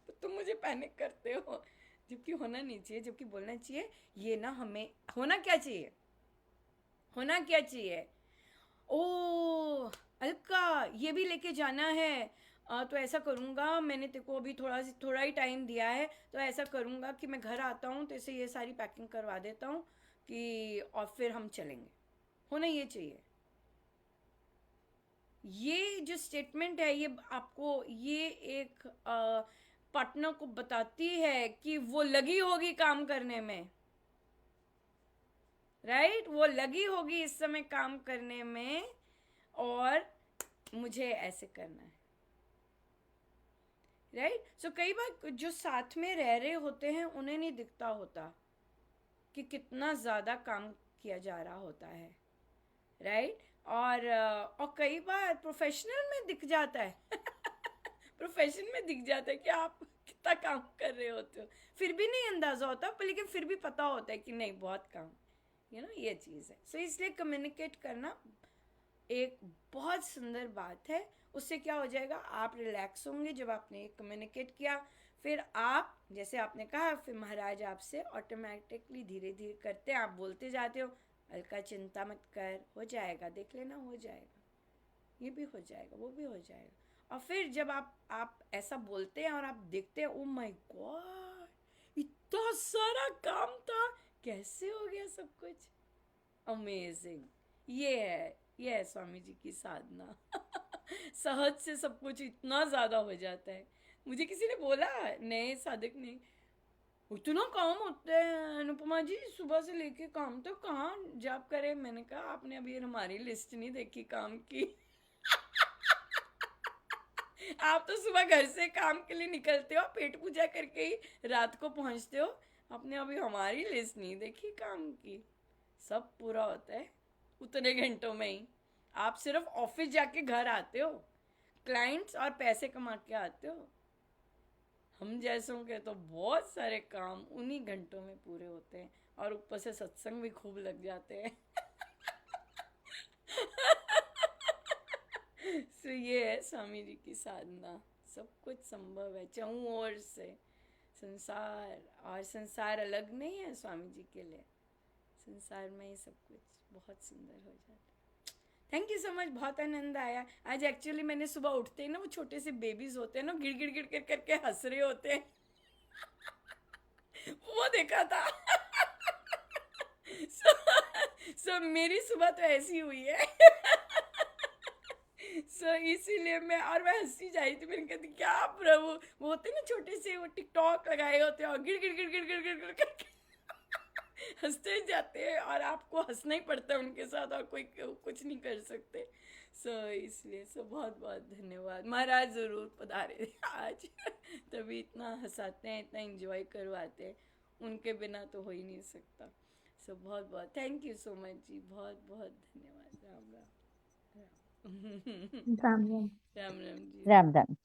तो तुम मुझे पैनिक करते हो, जबकि होना नहीं चाहिए, जबकि बोलना चाहिए ये ना, हमें होना क्या चाहिए, ओ अलका ये भी लेके जाना है, तो ऐसा करूँगा, मैंने तेरे को अभी थोड़ा ही टाइम दिया है, तो ऐसा करूँगा कि मैं घर आता हूँ तो इसे ये सारी पैकिंग करवा देता हूँ कि, और फिर हम चलेंगे। होना ये चाहिए। ये जो स्टेटमेंट है, ये आपको, ये एक पार्टनर को बताती है कि वो लगी होगी काम करने में, राइट, वो लगी होगी इस समय काम करने में और मुझे ऐसे करना है, राइट। सो कई बार जो साथ में रह रहे होते हैं उन्हें नहीं दिखता होता कि कितना ज़्यादा काम किया जा रहा होता है, राइट। और कई बार प्रोफेशनल में दिख जाता है प्रोफेशन में दिख जाता है कि आप कितना काम कर रहे होते हो, फिर भी नहीं अंदाज़ा होता, पर लेकिन फिर भी पता होता है कि नहीं बहुत काम, ये चीज़ है। सो इसलिए कम्युनिकेट करना एक बहुत सुंदर बात है। उससे क्या हो जाएगा, आप रिलैक्स होंगे जब आपने कम्युनिकेट किया, फिर आप जैसे आपने कहा, फिर महाराज आपसे ऑटोमेटिकली धीरे धीरे करते हैं, आप बोलते जाते हो, अलका चिंता मत कर, हो जाएगा, देख लेना, हो जाएगा, ये भी हो जाएगा, वो भी हो जाएगा। और फिर जब आप ऐसा बोलते हैं और आप देखते हैं, ओ माय गॉड इतना सारा काम था, कैसे हो गया सब कुछ, अमेजिंग। ये है स्वामी जी की साधना सहज से सब कुछ इतना ज़्यादा हो जाता है। मुझे किसी ने बोला, नए साधक ने, इतना काम होता है अनुपमा जी, सुबह से लेके काम तक कहाँ जॉब करे। मैंने कहा आपने अभी हमारी लिस्ट नहीं देखी काम की। आप तो सुबह घर से काम के लिए निकलते हो, पेट पूजा करके ही रात को पहुंचते हो। आपने अभी हमारी लिस्ट नहीं देखी काम की। सब पूरा होता है उतने घंटों में ही। आप सिर्फ ऑफिस जाके घर आते हो, क्लाइंट्स और पैसे कमा के आते हो। हम जैसों के तो बहुत सारे काम उन्हीं घंटों में पूरे होते हैं, और ऊपर से सत्संग भी खूब लग जाते हैं। सो ये है स्वामी जी की साधना। सब कुछ संभव है चारों ओर से। संसार और संसार अलग नहीं है स्वामी जी के लिए। संसार में ही सब कुछ बहुत सुंदर हो जाता है। थैंक यू सो मच, बहुत आनंद आया आज। एक्चुअली मैंने सुबह उठते ही ना, वो छोटे से बेबीज होते हैं ना, गिड़ गिड़ गिड़ कर करके हंस रहे होते हैं। वो देखा था। सो मेरी सुबह तो ऐसी हुई है। सो इसीलिए मैं हंसी जा रही थी। मैंने कहती क्या प्रभु, वो होते हैं ना छोटे से, वो टिकटॉक लगाए होते हैं और गिड़ गिड़ गिड़ गिड़ गिड़ गिड़ गिड़ करके हंसते जाते हैं, और आपको हंसना ही पड़ता है उनके साथ, और कोई कुछ नहीं कर सकते। सो इसलिए बहुत बहुत धन्यवाद। महाराज जरूर पधारे आज। तभी इतना हंसाते हैं, इतना एंजॉय करवाते हैं, उनके बिना तो हो ही नहीं सकता। सो बहुत बहुत थैंक यू सो मच जी, बहुत बहुत धन्यवाद। राम राम। राम राम। राम राम जी। राम राम।